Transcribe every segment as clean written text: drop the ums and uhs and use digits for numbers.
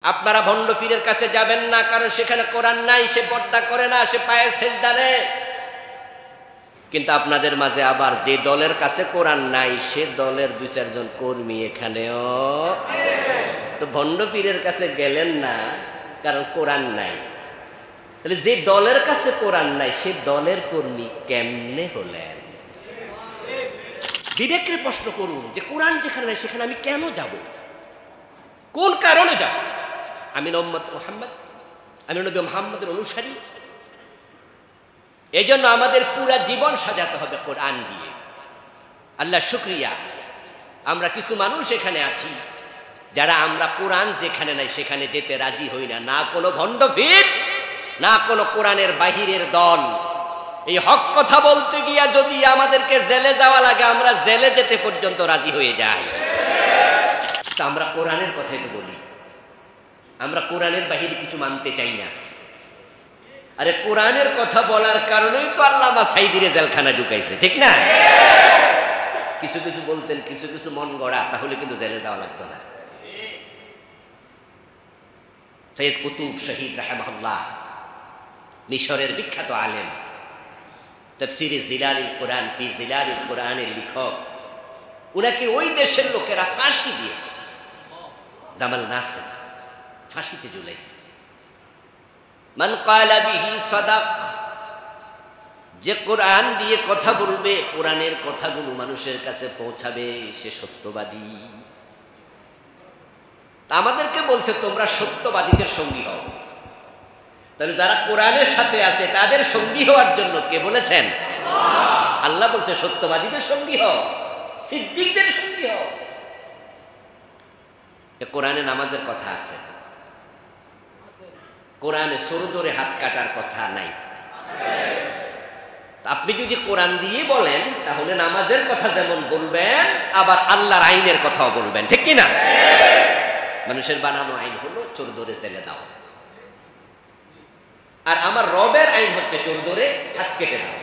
আপনারা ভণ্ড পীরের কাছে যাবেন না, কারণ সেখানে কোরআন নাই, সে পর্দা করে না, সে পায়ে সেজদা দেয়। কিন্তু আপনাদের মাঝে আবার যে দলের কাছে কোরআন নাই, সে দলের দুই চারজন কর্মী এখানেও। তো ভণ্ড পীরের কাছে গেলেন না কারণ কোরআন নাই, তাহলে যে দলের কাছে কোরআন নাই সে দলের কর্মী কেমনে হলেন? বিবেককে প্রশ্ন করুন যে কোরআন যেখানে নাই সেখানে আমি কেন যাব, কোন কারণে যাব? আমি উম্মত মুহাম্মদ, আমি নবী মুহাম্মদের অনুসারী। এই জন্য আমাদের পুরা জীবন সাজাতে হবে কোরআন দিয়ে। আল্লাহ শুকরিয়া, আমরা কিছু মানুষ এখানে আছি যারা আমরা কোরআন যেখানে নাই সেখানে যেতে রাজি হই না। না কোনো ভণ্ড পীর, না কোনো কোরআনের বাহিরের দল। এই হক কথা বলতে গিয়া যদি আমাদেরকে জেলে যাওয়া লাগে, আমরা জেলে যেতে পর্যন্ত রাজি হয়ে যাই। তা আমরা কোরআনের কথাই তো বলি, আমরা কোরআনের বাহিরে কিছু মানতে চাই না। আরে কোরআনের কথা বলার কারণেই তো আল্লামা সাইদিরে জেলখানা ঢুকাইছে, ঠিক না? কিছু কিছু বলতেন, কিছু কিছু মন গড়া, তাহলে কিন্তু জেলে যাওয়া লাগতো না। সৈয়দ কুতুব শহীদ রাহিমাহুল্লাহ, মিশরের বিখ্যাত আলেম, তাফসীরে জিলালিল কোরআন ফি জিলালিল কোরআনের লেখক, উনাকে ওই দেশের লোকেরা ফাঁসি দিয়েছে। জামাল নাসির ফাঁসিতে ঝুলাইছে। মান ক্বালা বিহি সাদাক, যে কোরআন দিয়ে কথা বলবে, কোরআনের কথাগুলো মানুষের কাছে পৌঁছাবে, সে সত্যবাদী। আমাদেরকে বলছে তোমরা সত্যবাদীদের সঙ্গী হও। তাহলে যারা কোরআনের সাথে আছে তাদের সঙ্গী হওয়ার জন্য কে বলেছেন? আল্লাহ বলছে সত্যবাদীদের সঙ্গী হও, সিদ্দিকদের সঙ্গী হও। কোরআনে নামাজের কথা আছে, কোরআনে সরু ধরে হাত কাটার কথা নাই। আপনি যদি কোরআন দিয়ে বলেন তাহলে নামাজের কথা যেমন বলবেন, আবার আল্লাহর আইনের কথাও বলবেন, ঠিক কিনা? মানুষের বানানো আইন হলো চোর ধরে জেলে দাও, আর আমার রবের আইন হচ্ছে চোর ধরে হাত কেটে দাও।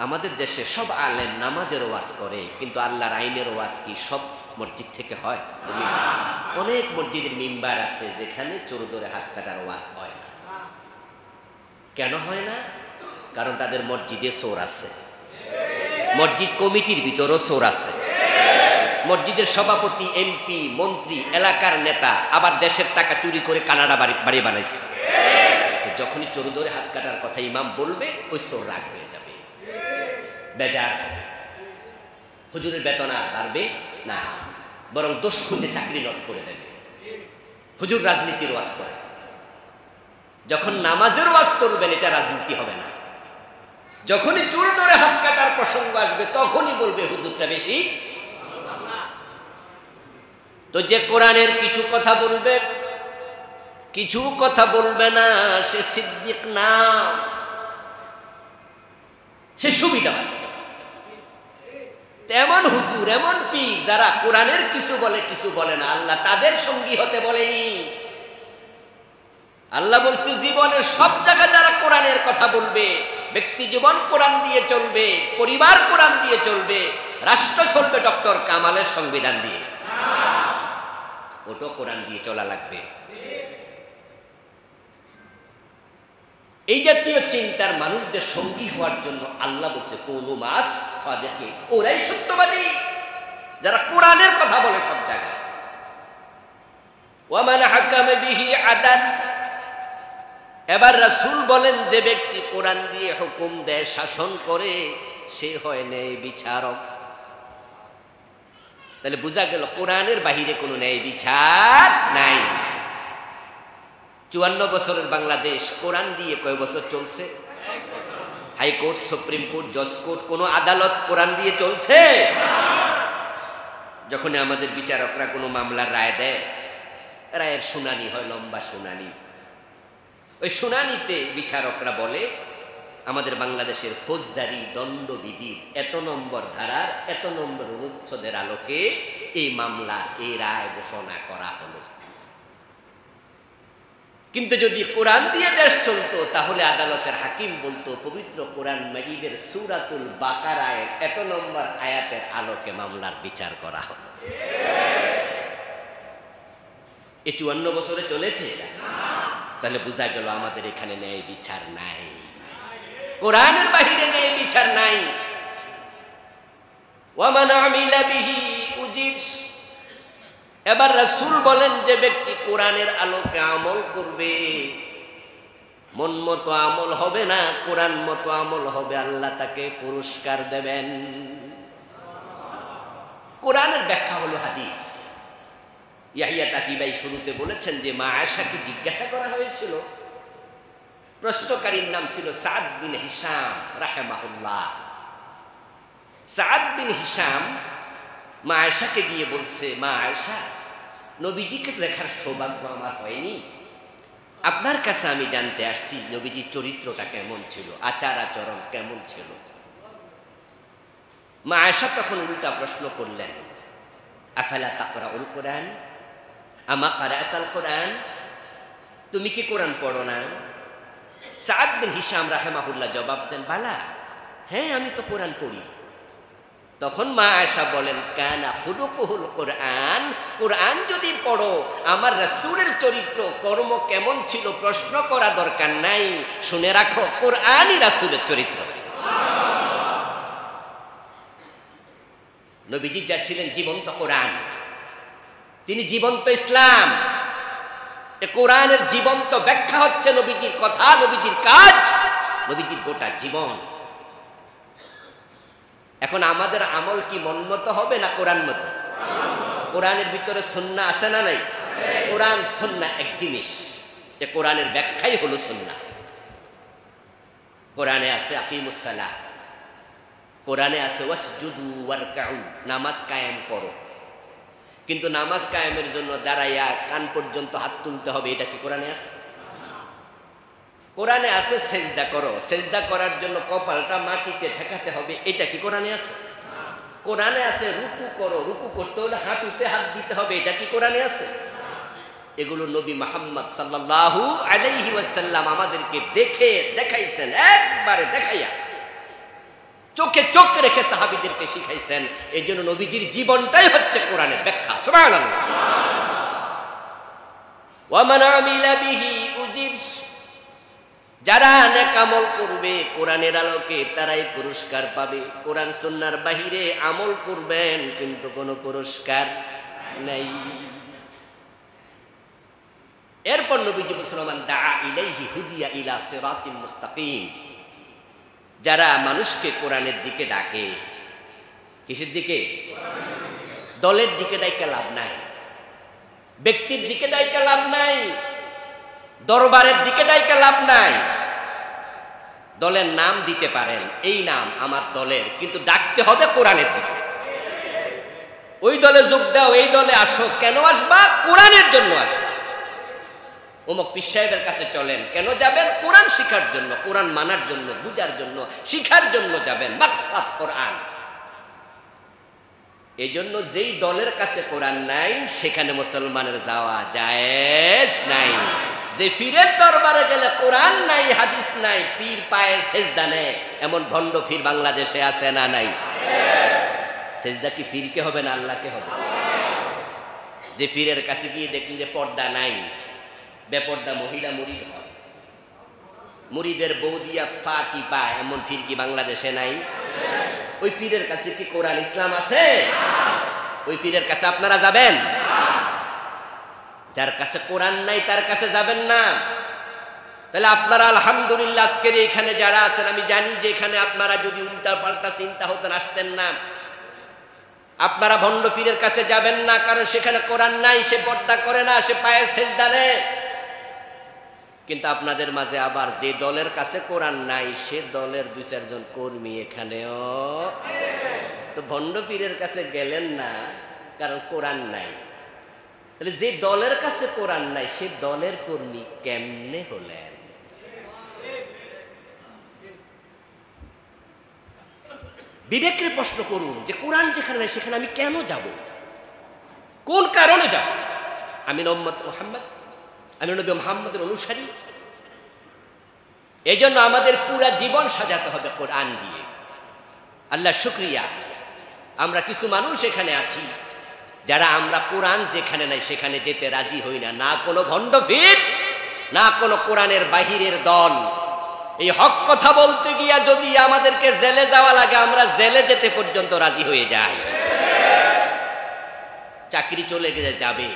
আমাদের দেশে সব আলেম নামাজের ওয়াজ করে, কিন্তু আল্লাহর আইনের ওয়াজ কি সব মসজিদ থেকে হয়? অনেক মসজিদের মিম্বার আছে যেখানে চোর ধরে হাত কাটার ওয়াজ হয় না। কেন হয় না? কারণ তাদের মসজিদে চোর আছে, মসজিদ কমিটির ভিতরও চোর আছে, মসজিদের সভাপতি, এমপি, মন্ত্রী, এলাকার নেতা আবার দেশের টাকা চুরি করে কানাডা বাড়ি বানাইছে। যখনই চোর ধরে হাত কাটার কথা ইমাম বলবে, ওই চোর রাগ হয়ে যাবে, বেজার হবে। হুজুরের বেতন আর বাড়বে না, বরং দোষ খুঁজে চাকরি নট করে দেবে। হুজুর রাজনীতির ওয়াজ করে, যখন নামাজের ওয়াজ করবেন এটা রাজনীতি হবে না। যখনই চোর ধরে হাত কাটার প্রসঙ্গ আসবে তখনই বলবে হুজুরটা বেশি। তো যে কোরআনের কিছু কথা বলবে, কিছু কথা বলবে না, সে সিদ্দিক না, সে সুবিধা। তেমন হুজুর, এমন পীর যারা কোরআনের কিছু বলে কিছু বলে না, আল্লাহ তাদের সঙ্গী হতে বলেনি। আল্লাহ বলছে জীবনের সব জায়গায় যারা কোরআনের কথা বলবে, ব্যক্তি জীবন কোরআন দিয়ে চলবে, পরিবার কোরআন দিয়ে চলবে, রাষ্ট্র চলবে ডক্টর কামালের সংবিধান দিয়ে, ওটা কোরআন দিয়ে চলা লাগবে। এই জাতীয় চিন্তার মানুষদের সঙ্গী হওয়ার জন্য আল্লাহ বলছে কোনু মাস সাদেকে, ওরাই সত্যবাদী যারা কোরআনের কথা বলে সব জায়গায়। ওয়ামান হাকামা বিহি আদাল, এবার রাসূল বলেন যে ব্যক্তি কোরআন দিয়ে হুকুম দেয়, শাসন করে, সে হয় ন্যায় বিচারক। তাহলে বোঝা গেল কোরআনের বাহিরে কোনো ন্যায় বিচার নাই। 54 বছরের বাংলাদেশ কোরআন দিয়ে কয় বছর চলছে? হাইকোর্ট, সুপ্রিম কোর্ট, জজ কোর্ট, কোন আদালত কোরআন দিয়ে চলছে? যখন আমাদের বিচারকরা কোনো মামলার রায় দেয়, রায়ের শুনানি হয়, লম্বা শুনানি। ওই শুনানিতে বিচারকরা বলে আমাদের বাংলাদেশের ফৌজদারি দণ্ডবিধির এত নম্বর ধারার এত নম্বর অনুচ্ছেদের আলোকে এই মামলা, এই রায় ঘোষণা করা হলো। কিন্তু যদি কোরআন দিয়ে দেশ চলতো তাহলে আদালতের হাকিম বলতো পবিত্র কোরআন মাজিদের সূরাতুল বাকারায় এত নম্বর আয়াতের আলোকে মামলার বিচার করা হলো। এই 54 বছরে চলেছে? তাহলে বোঝা গেল আমাদের এখানে ন্যায় বিচার নাই, কোরআনের বাহিরে ন্যায় বিচার নাই। ওয়ামান আমিলা বিহি উজির। এবার রাসূল বলেন, যে ব্যক্তি কোরআনের আলোকে আমল করবে, মন মতো আমল হবে না, কোরআন মতো আমল হবে, আল্লাহ তাকে পুরস্কার দেবেন। কোরআনের ব্যাখ্যা হলো হাদিস। ইয়াহিয়া তাকিবাই শুরুতে বলেছেন যে মা আয়েশাকে জিজ্ঞাসা করা হয়েছিল, প্রশ্নকারীর নাম ছিল সাদ বিন হিশাম রাহিমাহুল্লাহ। সাদ বিন হিশাম মা আয়েশাকে গিয়ে বলছে, মা আয়েশা, নবীজিকে দেখার সৌভাগ্য আমার হয়নি, আপনার কাছে আমি জানতে আসছি নবীজির চরিত্রটা কেমন ছিল, আচার আচরণ কেমন ছিল। মা আয়েশা তখন উল্টা প্রশ্ন করলেন, আফালা তাকরাউল কোরআন আমা কারাতাল কোরআন, তুমি কি কোরআন পড়ো না? সাদ বিন হিশাম রাহিমাহুল্লাহ জবাব দেন, বালা, হ্যাঁ আমি তো কোরআন পড়ি। তখন মা আয়েশা বলেন, কানা খুলুকুহুল কোরআন, কোরআন যদি পড়ো, আমার রাসূলের চরিত্র কর্ম কেমন ছিল প্রশ্ন করা দরকার নাই, শুনে রাখো কোরআনই রাসূলের চরিত্র। নবীজি যা ছিলেন জীবন্ত কোরআন, তিনি জীবন্ত ইসলাম। কোরআনের জীবন্ত ব্যাখ্যা হচ্ছে নবীজির কথা, নবীজির কাজ, নবীজির গোটা জীবন। এখন আমাদের আমল কি মন মতো হবে না কোরআন মতো? কোরআনের ভিতরে সুন্নাহ আছে না নাই? কোরআন সুন্নাহ এক জিনিস, যে কোরআনের ব্যাখ্যাই হলো সুন্নাহ। কোরআনে আছে আকিমুস সালাহ, কোরআনে আছে ওয়াসজুদু ওয়ারকাউ, নামাজ কায়েম করো। কিন্তু নামাজ কায়েমের জন্য দাঁড়াইয়া কান পর্যন্ত হাত তুলতে হবে, এটা কি কোরআনে আছে? কোরআনে আছে সেজদা করো, সেজদা করার জন্য কপালটা মাটিতে ঠেকাতে হবে, এটা কি কোরআনে আছে? কোরআনে আছে রুকু করো, রুকু করতে হলে হাঁটুতে হাত দিতে হবে, এটা কি কোরআনে আছে? এগুলো নবী মুহাম্মদ সাল্লাল্লাহু আলাইহি ওয়াসাল্লাম আমাদেরকে দেখাইছেন, একবারে দেখাইয়া চোখে চোখ রেখে সাহাবীদেরকে শিখাইছেন। এই জন্য নবীজির জীবনটাই হচ্ছে কোরআনের ব্যাখ্যা। সুবহানাল্লাহ। ওয়া মান আমিলা বিহি উজির, যারা নেক আমল করবে কোরআনের আলোকে তারাই পুরস্কার পাবে। কোরআন সুন্নাহর বাহিরে আমল করবেন কিন্তু কোনো পুরস্কার নাই। এরপর নবীজি বলেছেন, মান দাআ ইলাইহি হুদিয়া ইলা সিরাতিন মুস্তাকিম, যারা মানুষকে কোরআনের দিকে ডাকে। কিসের দিকে? দলের দিকে ডাইকা লাভ নাই, ব্যক্তির দিকে ডাইকা লাভ নাই, দরবারের দিকে ডাইকা লাভ নাই। দলের নাম দিতে পারেন, এই নাম আমার দলের, কিন্তু ডাকতে হবে কোরআনের দিকে। ওই দলে যোগ দাও, এই দলে আসো, কেন আসবা? কোরআনের জন্য আসবা। অমুক পীর সাহেবের কাছে চলেন, কেন যাবেন? কোরআন শিখার জন্য, কোরআন মানার জন্য, বুঝার জন্য, শিখার জন্য যাবেন, মাকসাদ কোরআন। এই জন্য যেই দলের কাছে কোরআন নাই সেখানে মুসলমানের যাওয়া জায়েজ নাই। যে পীরের দরবারে গেলে কোরআন নাই, হাদিস নাই, পীর পায়ে সেজদা নেয়, এমন ভণ্ড পীর বাংলাদেশে আছে না নাই? সেজদা কি পীরকে হবে না আল্লাহকে হবে? যে পীরের কাছে গিয়ে দেখলেন যে পর্দা নাই, বেপর্দা মহিলা মুরিদ হয়, মুরিদের বউ দিয়া ফাটি পায়, এমন পীর কি বাংলাদেশে নাই? ওই পীরের কাছে কি কোরআন ইসলাম আছে? ওই পীরের কাছে আপনারা যাবেন? যার কাছে কোরআন নাই তার কাছে যাবেন না। তাহলে আপনারা আলহামদুলিল্লাহ আজকের এখানে যারা আছেন, আমি জানি যে এখানে আপনারা যদি উল্টা পাল্টা চিন্তা হতেন আসতেন না। আপনারা ভণ্ড পীরের কাছে যাবেন না, কারণ সেখানে কোরআন নাই, সে পর্দা করে না, সে পায়ে সেজদা নেয়। কিন্তু আপনাদের মাঝে আবার যে দলের কাছে কোরআন নাই সে দলের 2-4 জন কর্মী এখানেও। তো ভণ্ড পীরের কাছে গেলেন না কারণ কোরআন নাই। তাহলে যে দলের কাছে কোরআন নাই সে দলের কর্মী কেমনে হলেন? বিবেকের প্রশ্ন করুন যে কোরআন যেখানে নাই সেখানে আমি কেন যাব? কোন কারণে যাব? আমি উম্মত মুহাম্মদ, আমি নবী মুহাম্মদের অনুসারী। এই জন্য আমাদের পুরা জীবন সাজাতে হবে কোরআন দিয়ে। আল্লাহ শুকরিয়া, আমরা কিছু মানুষ এখানে আছি, যারা আমরা কোরআন যেখানে নাই সেখানে যেতে রাজি হই না, না কোনো ভণ্ডফির, না কোনো কোরআনের বাহিরের দল। এই হক কথা বলতে গিয়া যদি আমাদেরকে জেলে যাওয়া লাগে, আমরা জেলে যেতে পর্যন্ত রাজি হয়ে যাই। চাকরি চলে গেলে যাবে,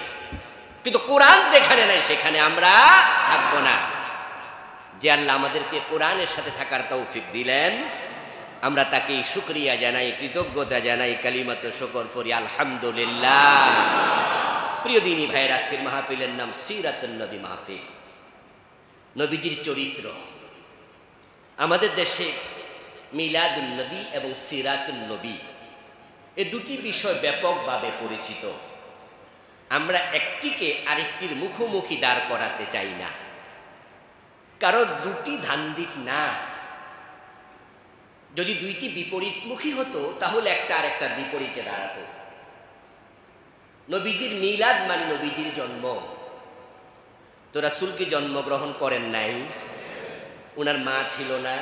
কিন্তু কোরআন যেখানে নাই সেখানে আমরা থাকবো না। যে আল্লাহ আমাদেরকে কোরআনের সাথে থাকার তৌফিক দিলেন, আমরা তাকে শুকরিয়া জানাই, কৃতজ্ঞতা জানাই, কালিমাত শুকর করি, আলহামদুলিল্লাহ। প্রিয় দিনী ভাইয়ের, আজকের মাহফিলের নাম সিরাতুন নবী মাহফিল, নবীজির চরিত্র। আমাদের দেশে মিলাদুন নবী এবং সিরাতুন নবী এই দুটি বিষয় ব্যাপকভাবে পরিচিত। আমরা একটিকে আরেকটির মুখোমুখি দাঁড় করাতে চাই না, কারণ দুটি ধান্দিক না। যদি দুইটি বিপরীতমুখী হতো তাহলে একটা আরেকটার বিপরীতে দাঁড়াতো। নবীজির মিলাদ মানে নবীজির জন্ম। তো রাসূল কি জন্মগ্রহণ করেন নাই? উনার মা ছিল না,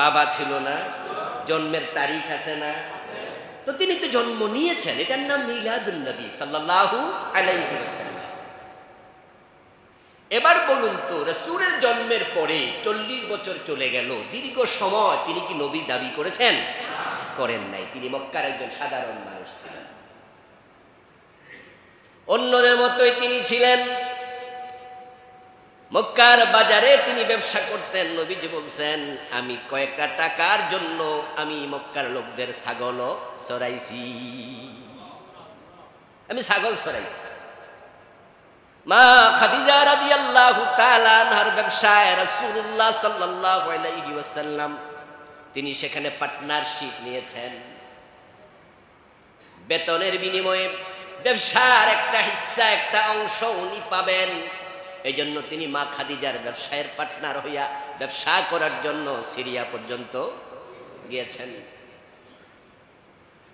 বাবা ছিল না, জন্মের তারিখ আছে না? তো তিনি তো জন্ম নিয়েছেন, এটার নাম মিলাদুন নবী সাল্লাল্লাহু আলাইহি ওয়াসাল্লাম। এবার বলুন তো, রাসূলের জন্মের পরে 40 বছর চলে গেল, দীর্ঘ সময় তিনি কি নবী দাবি করেছেন? করেন নাই। তিনি মক্কার একজন সাধারণ মানুষ ছিলেন, অন্যদের মতোই তিনি ছিলেন। মক্কার বাজারে তিনি ব্যবসা করতেন। নবীজি বলছেন, আমি কয়েকটা টাকার জন্য আমি মক্কার লোকদের ছাগল চড়াইছি, আমি ছাগল চড়াইছি। মা খাদিজা রাদিয়াল্লাহু তাআলা আনহার ব্যবসায় রাসূলুল্লাহ সাল্লাল্লাহু আলাইহি ওয়াসাল্লাম তিনি সেখানে পার্টনারশিপ নিয়েছেন। বেতনের বিনিময়ে ব্যবসার একটা হিস্সা, একটা অংশ উনি পাবেন। এই জন্য তিনি মা খাদিজার ব্যবসায়ের পার্টনার হইয়া ব্যবসা করার জন্য সিরিয়া পর্যন্ত গিয়েছেন।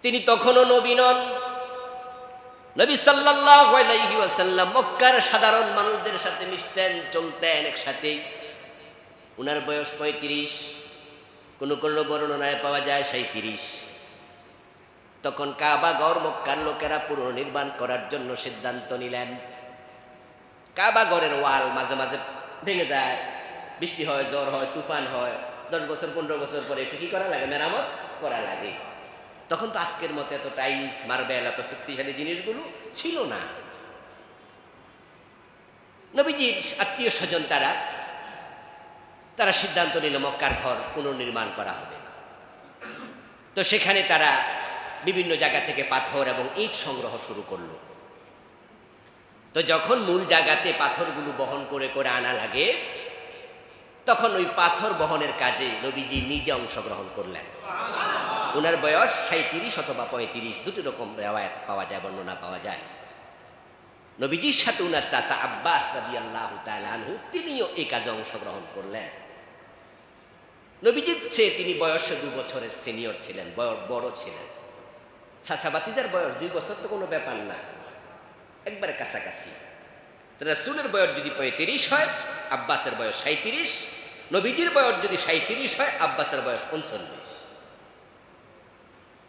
তিনি তখনও নবী নন। নবী সাল্লাল্লাহু আলাইহি ওয়াসাল্লাম মক্কার সাধারণ মানুষদের সাথে মিশতেন, চলতেন একসাথে। উনার বয়স 35, কোন কোন বর্ণনায় পাওয়া যায় 37। তখন কাবা ঘর মক্কার লোকেরা পুনর্নির্মাণ করার জন্য সিদ্ধান্ত নিলেন। কাবা ঘরের ওয়াল মাঝে মাঝে ভেঙে যায়, বৃষ্টি হয়, জ্বর হয়, তুফান হয়, 10 বছর 15 বছর পরে একটু কি করা লাগে? মেরামত করা লাগে। তখন তো আজকের মতো এত টাইলস, মার্বেল, এত শক্তিশালী জিনিসগুলো ছিল না। নবীজির আত্মীয় স্বজন তারা সিদ্ধান্ত নিল মক্কার ঘর পুনর্নির্মাণ করা হবে। তো সেখানে তারা বিভিন্ন জায়গা থেকে পাথর এবং ইট সংগ্রহ শুরু করলো। তো যখন মূল জায়গাতে পাথরগুলো বহন করে করে আনা লাগে, তখন ওই পাথর বহনের কাজে নবীজি নিজে অংশগ্রহণ করলেন। ওনার বয়স 37 অথবা 35, দুটি রকম রিওয়ায়াত পাওয়া যায়, বর্ণনা পাওয়া যায়। নবীজির সাথে ওনার চাচা আব্বাস রাদিয়াল্লাহু তাআলা আনহু তিনিও এই কাজে অংশগ্রহণ করলেন। নবীজির চেয়ে তিনি বয়সে 2 বছরের সিনিয়র ছিলেন, বড় ছিলেন। চাচা ভাতিজার বয়স 2 বছর তো কোনো ব্যাপার না, একবারে কাছাকাছি। রাসূলের বয়স যদি 35 হয়, আব্বাসের বয়স 37। নবীজির বয়স যদি 37 হয়, আব্বাসের বয়স 39।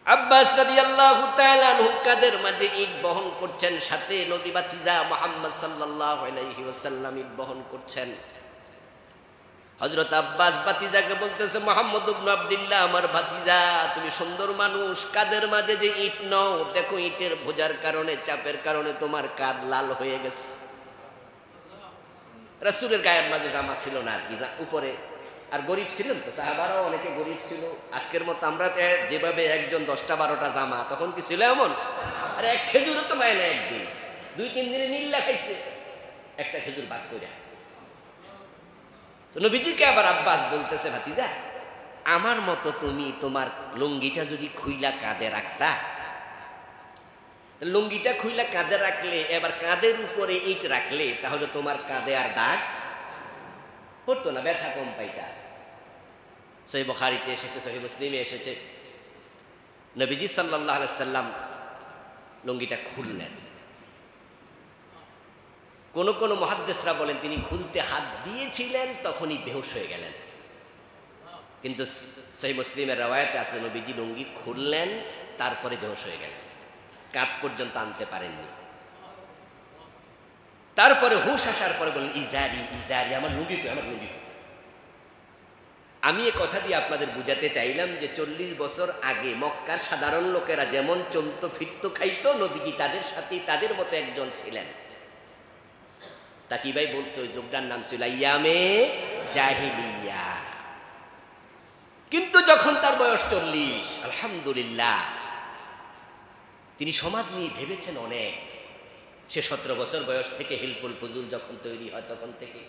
আব্বাস রাদিয়াল্লাহু তাআলা আনহু কাদের মাঝে ইট বহন করছেন, সাথে নবী ভাতিজা মুহাম্মদ সাল্লাল্লাহু আলাইহি ওয়াসাল্লাম ইট বহন করছেন। হযরত আব্বাস ভাতিজাকে বলতেছে, মুহাম্মদ ইবনে আব্দুল্লাহ, আমার ভাতিজা, তুমি সুন্দর মানুষ, কাদের মাঝে যে ইট নাও, দেখো ইটের বোঝার কারণে, চাপের কারণে তোমার কাঁধ লাল হয়ে গেছে। রাসূলের গায়ের মাঝে জামা ছিল না আর কি, উপরে। আর গরিব ছিলেন তো, সাহাবারাও অনেকে গরিব ছিল। আজকের মতো আমরা যেভাবে একজন 10টা 12টা জামা, তখন কি ছিল এমন? আর এক খেজুরও তো পায় না, একদিন 2-3 দিনে নীল্লা খাইছে একটা খেজুর ভাগ করে। তো নবীজিকে আবার আব্বাস বলতেছে, ভাতিজা, আমার মতো তুমি তোমার লুঙ্গিটা যদি খুইলা কাঁধে রাখতা, লুঙ্গিটা খুইলা কাঁধে রাখলে, এবার কাঁধের উপরে ইট রাখলে, তাহলে তোমার কাঁধে আর দাগ পড়তো না, ব্যথা কম পাইতা। সহিহ বুখারীতে এসেছে, সহিহ মুসলিমে এসেছে, নবীজি সাল্লাল্লাহু আলাইহি সাল্লাম লুঙ্গিটা খুললেন। কোন কোন মুহাদ্দিসরা বলেন তিনি খুলতে হাত দিয়েছিলেন, তখনই বেহুশ হয়ে গেলেন। কিন্তু সহিহ মুসলিমের রওয়ায়াতে আছে নবীজি লুঙ্গি খুললেন, তারপরে বেহুশ হয়ে গেলেন। কাঁধ পর্যন্ত আনতে পারেননি। তারপরে হুশ আসার পরে বললেন ইজারি ইজারি, আমার লুঙ্গি কই, আমার লুঙ্গি কই। আমি এ কথা দিয়ে আপনাদের বুঝাতে চাইলাম যে 40 বছর আগে মক্কার সাধারণ লোকেরা যেমন চলতো ফিরতো খাইতো, নবীজি তাদের সাথে তাদের মতো একজন ছিলেন। তাকি ভাই বলছে ওই যুগটার নাম ছিল ইয়ামে জাহিলিয়া। কিন্তু যখন তার বয়স 40, আলহামদুলিল্লাহ তিনি সমাজ নিয়ে ভেবেছেন অনেক। সে 17 বছর বয়স থেকে হিলফুল ফুজুল যখন তৈরি হয় তখন থেকে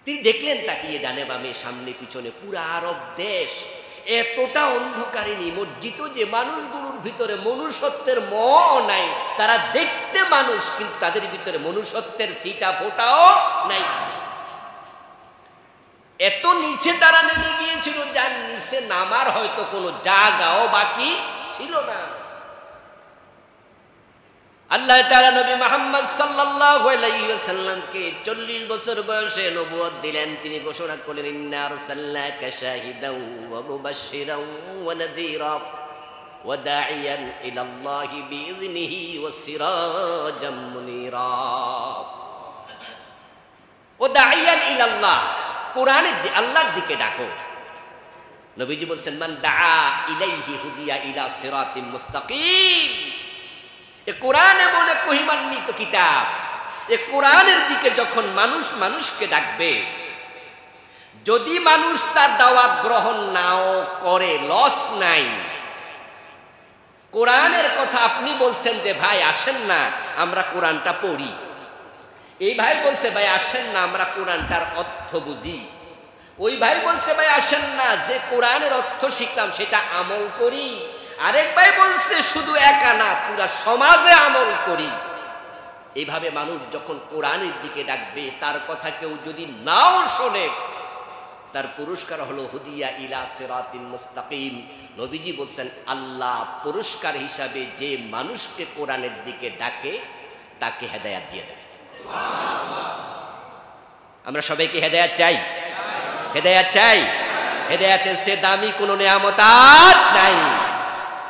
তিনি দেখলেন তাকিয়ে ডানে বামে সামনে পিছনে পুরা আরব দেশ এতটা অন্ধকারে নিমজ্জিত যে মানুষগুলোর ভিতরে মনুষ্যত্বের মোহ নাই। তারা দেখতে মানুষ কিন্তু তাদের ভিতরে মনুষ্যত্বের সিটা ফোটাও নাই। এত নিচে তারা নেমে গিয়েছিল যার নিচে নামার হয়তো কোনো জায়গাও বাকি ছিল না। আল্লাহ তাআলা নবী মুহাম্মদ সাল্লাল্লাহু আলাইহি ওয়াসাল্লামকে 40 বছর বয়সে নবুয়ত দিলেন। তিনি ঘোষণা করলেন ইন্না আরসালনাকা শাহিদাও ওয়া মুবাশশিরাও ওয়া নাযীরা ওয়া দাঈয়ান ইলাল্লাহি বিইযনিহি ওয়া সিরাজাম মুনীরা। ওয়া দাঈয়ান ইলাল্লাহ, কোরআনের আল্লাহর দিকে ডাকো। নবীজি বলছেন মান দাআ ইলাইহি হুদিয়া ইলা সিরাতিম মুস্তাকিম। এ কোরআন এমন এক মহিমান্বিত কিতাব, এ কোরআনের দিকে যখন মানুষ মানুষকে ডাকবে, যদি মানুষ তার দাওয়াত গ্রহণ নাও করে লস নাই। কোরআনের কথা আপনি বলছেন যে ভাই আসেন না আমরা কোরআনটা পড়ি, এই ভাই বলছে ভাই আসেন না আমরা কোরআনটার অর্থ বুঝি, ওই ভাই বলছে ভাই আসেন না যে কোরআনের অর্থ শিখলাম সেটা আমল করি, আরেক ভাই বলছে শুধু একা না পুরা সমাজে আমল করি। এইভাবে মানুষ যখন কোরআনের দিকে ডাকবে, তার কথা কেউ যদি নাও শোনে, তার পুরস্কার হলো হুদিয়া ইলা সিরাতিম মুস্তাকিম। নবীজি বলছেন আল্লাহ পুরস্কার হিসাবে যে মানুষকে কোরআনের দিকে ডাকে তাকে হেদায়েত দিয়ে দেয়। আমরা সবাইকে হেদায়েত চাই, হেদায়েত চাই। হেদায়েতের চেয়ে দামি কোনো নিয়ামত আর নাই।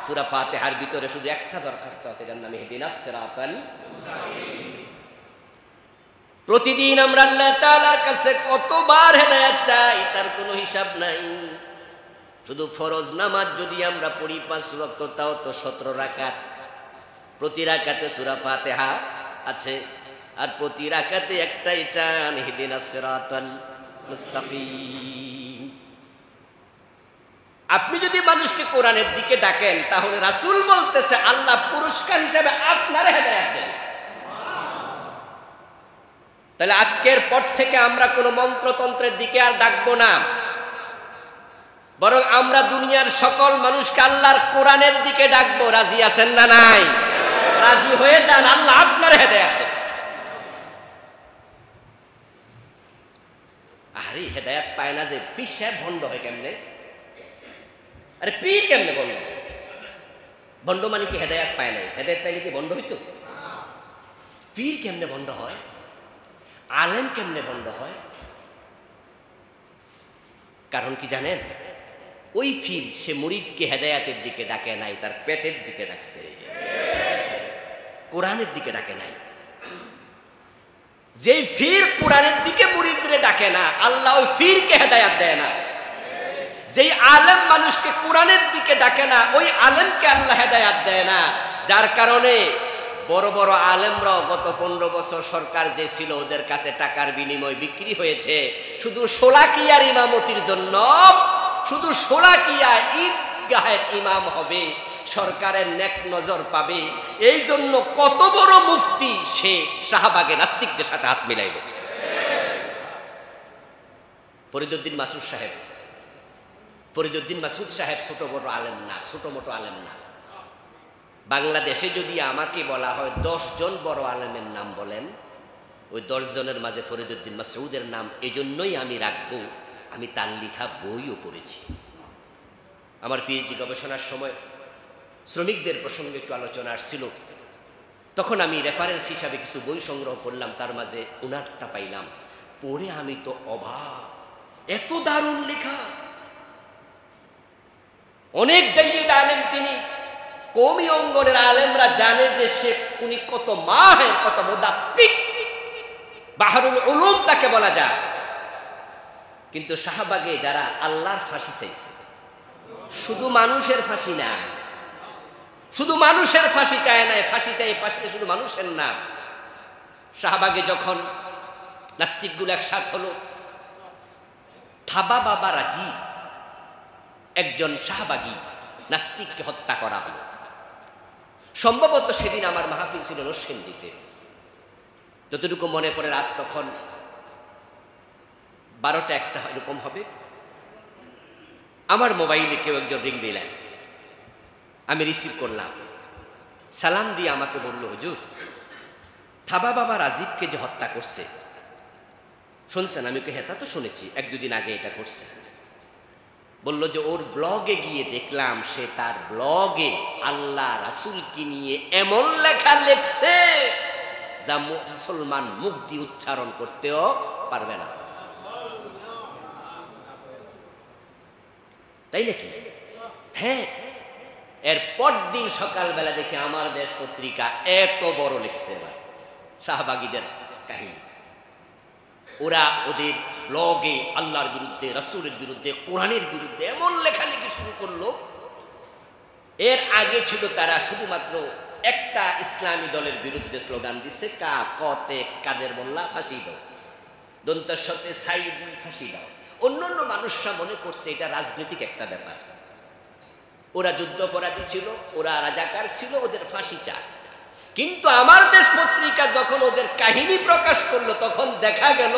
সূরা ফাতিহার ভিতরে শুধু একটা দরখাস্ত আছে, যার নাম ইহদিনাস সিরাতাল মুস্তাকিম। প্রতিদিন আমরা আল্লাহ তাআলার কাছে কতবার হেদায়েত চাই তার কোনো হিসাব নাই। শুধু ফরজ নামাজ যদি আমরা পড়ি 5 ওয়াক্ত, তাও তো 17 রাকাত। প্রতি রাকাতে সূরা ফাতিহা আছে, আর প্রতি রাকাতে একটাই চান ইহদিনাস সিরাতাল মুস্তাকিম। আপনি যদি মানুষকে কোরআনের দিকে ডাকেন, তাহলে রাসূল বলতেছে আল্লাহ পুরস্কার হিসেবে আপনার হেদায়েত দেন। তাহলে আজকের পর থেকে আমরা কোনো মন্ত্রতন্ত্রের দিকে আর ডাকবো না, বরং আমরা দুনিয়ার সকল মানুষকে আল্লাহর কোরআনের দিকে ডাকবো। রাজি আছেন না নাই? রাজি হয়ে যান, আল্লাহ আপনার হেদায়েত দেন। আরে হেদায়েত পায় না যে পীর সাহেব ভণ্ড হয় কেমনে? আরে পীর কেমনে ভণ্ড? ভণ্ড মানে কি হেদায়েত পায় নাই? হেদায়েত পাইলে কি ভণ্ড হইতো? পীর কেমনে ভণ্ড হয়? আলেম কেমনে ভণ্ড হয়? কারণ কি জানেন? ওই পীর সে মুরিদকে হেদায়েতের দিকে ডাকে নাই, তার পেটের দিকে ডাকছে, কোরআনের দিকে ডাকে নাই। যে পীর কোরআনের দিকে মুরিদরে ডাকে না, আল্লাহ ওই পীরকে হেদায়েত দেয় না। যেই আলেম মানুষকে কোরআনের দিকে ডাকে না, ওই আলেমকে আল্লাহ হেদায়েত দেয় না। যার কারণে বড় বড় আলেমরাও গত 15 বছর সরকার যে ছিল ওদের কাছে টাকার বিনিময় বিক্রি হয়েছে শুধু শোলাকিয়ার ইমামতির জন্য। শুধু শোলাকিয়া ঈদগাহের ইমাম হবে, সরকারের নেক নজর পাবে, এই জন্য কত বড় মুফতি সে শাহবাগে নাস্তিকদের সাথে হাত মিলাইল। ফরিদউদ্দিন মাসুদ সাহেব, ফরিদউদ্দিন মাসুদ সাহেব ছোট বড় আলেম না, ছোট মোটো আলেম না। বাংলাদেশে যদি আমাকে বলা হয় 10 জন বড় আলেমের নাম বলেন, ওই 10 জনের মাঝে ফরিদউদ্দিন মাসউদের নাম এজন্যই আমি রাখবো, আমি তার লেখা বইও পড়েছি। আমার পিএইচডি গবেষণার সময় শ্রমিকদের প্রসঙ্গে একটু আলোচনা আসছিল, তখন আমি রেফারেন্স হিসাবে কিছু বই সংগ্রহ করলাম, তার মাঝে উনারটা পাইলাম। পড়ে আমি তো অবাক, এত দারুণ লেখা। অনেক জায়গায় আলেম তিনি, কওমি অঙ্গনের আলেমরা জানে যে সে উনি কত মাহের, কত মুদাক্কিক, বাহরুল উলুম তাকে বলা যায়। কিন্তু শাহবাগে যারা আল্লাহর ফাঁসি চাইছে, শুধু মানুষের ফাঁসি না, শুধু মানুষের ফাঁসি চায় না, ফাঁসি চাই ফাঁসিতে শুধু মানুষের না। শাহবাগে যখন নাস্তিকগুলো একসাথ হলো, থাবা বাবা রাজি একজন শাহবাগী নাস্তিককে হত্যা করা হলো। সম্ভবত সেদিন আমার মাহফিল ছিল নরসিংদীতে, যতটুকু মনে পড়ে রাত তখন 12টা-1টা এরকম হবে। আমার মোবাইলে কেউ একজন রিং দিলেন, আমি রিসিভ করলাম। সালাম দিয়ে আমাকে বলল, হুজুর থাবা বাবা রাজীবকে যে হত্যা করছে শুনছেন? আমি কে হেতা তো শুনেছি, 1-2 দিন আগে এটা করছে। বলল যে ওর ব্লগে গিয়ে দেখলাম সে তার ব্লগে আল্লাহ রাসূলকে নিয়ে এমন লেখা লেখছে যা মুসলমান মুখ দিয়ে উচ্চারণ করতেও পারবে না। তাই নাকি? হ্যাঁ। এর পরদিন সকালবেলা দেখে আমার দেশ পত্রিকা এত বড় লিখছে শাহবাগীদের কাহিনী। ওরা ওদের ব্লগে আল্লাহর বিরুদ্ধে, রাসূলের বিরুদ্ধে, কোরআনের বিরুদ্ধে এমন লেখালেখি শুরু করলো। এর আগে ছিল তারা শুধুমাত্র একটা ইসলামী দলের বিরুদ্ধে স্লোগান দিচ্ছে, কা কতে কাদের মোল্লা ফাঁসি দাও, দন্তের সাথে সাইদি ফাঁসি দাও। অন্যান্য মানুষরা মনে করছে এটা রাজনৈতিক একটা ব্যাপার। ওরা যুদ্ধাপরাধী ছিল, ওরা রাজাকার ছিল, ওদের ফাঁসি চায়। কিন্তু আমার দেশ পত্রিকা যখন ওদের কাহিনী প্রকাশ করলো তখন দেখা গেল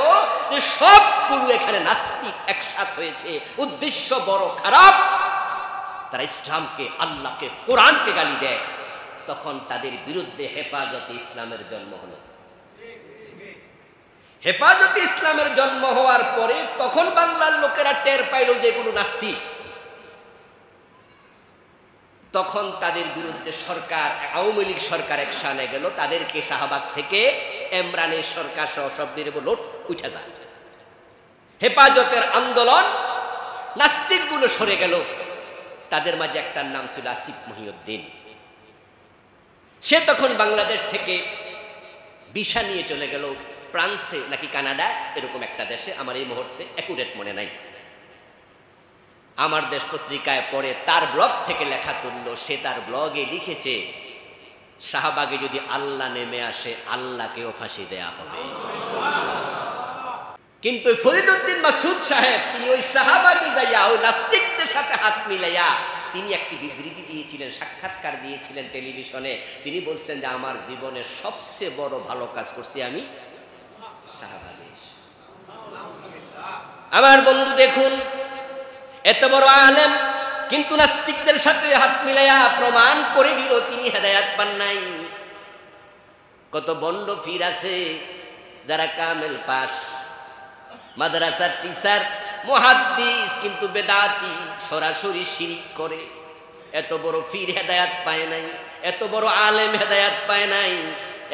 যে সবগুলো এখানে নাস্তিক একসাথ হয়েছে, উদ্দেশ্য বড় খারাপ। তারা ইসলামকে, আল্লাহকে, কোরআনকে গালি দেয়। তখন তাদের বিরুদ্ধে হেফাজতে ইসলামের জন্ম হলো। হেফাজতে ইসলামের জন্ম হওয়ার পরে তখন বাংলার লোকেরা টের পাইল যে এগুলো নাস্তিক। তখন তাদের বিরুদ্ধে সরকার, আওয়ামী লীগ সরকার অ্যাকশনে গেল। তাদেরকে শাহবাগ থেকে এমরানের সরকার সহ সব দিয়ে লোট উঠে যায়। হেফাজতের আন্দোলন, নাস্তিকগুলো সরে গেল। তাদের মাঝে একটার নাম ছিল আসিফ মহিউদ্দিন। সে তখন বাংলাদেশ থেকে ভিসা নিয়ে চলে গেল ফ্রান্সে নাকি কানাডা, এরকম একটা দেশে, আমার এই মুহূর্তে অ্যাকুরেট মনে নাই। আমার দেশ পত্রিকায় পড়ে তার ব্লগ থেকে লেখা তুললো। সে তার ব্লগে লিখেছে, শাহবাগে যদি আল্লাহ নেমে আসে আল্লাহকেও ফাঁসি দেয়া হবে। কিন্তু ফরিদউদ্দিন মাসুদ সাহেব তিনি ওই শাহবাগে যাইয়া ওই নাস্তিকদের সাথে হাত মিলাইয়া তিনি একটি বিবৃতি দিয়েছিলেন, সাক্ষাৎকার দিয়েছিলেন টেলিভিশনে। তিনি বলছেন যে আমার জীবনের সবচেয়ে বড় ভালো কাজ করছি আমি শাহবাগে। আমার বন্ধু দেখুন, এত বড় আলেম কিন্তু নাস্তিকদের সাথে হাত মিলাইয়া প্রমাণ করে দিল তিনি হেদায়েত পান নাই। কত বন্ড ফির আছে যারা কামেল পাস, মাদ্রাসার টিচার, মুহাদ্দিস, কিন্তু বেদাতি, সরাসরি শিরিক করে। এত বড় ফির হেদায়েত পায় নাই, এত বড় আলেম হেদায়েত পায় নাই।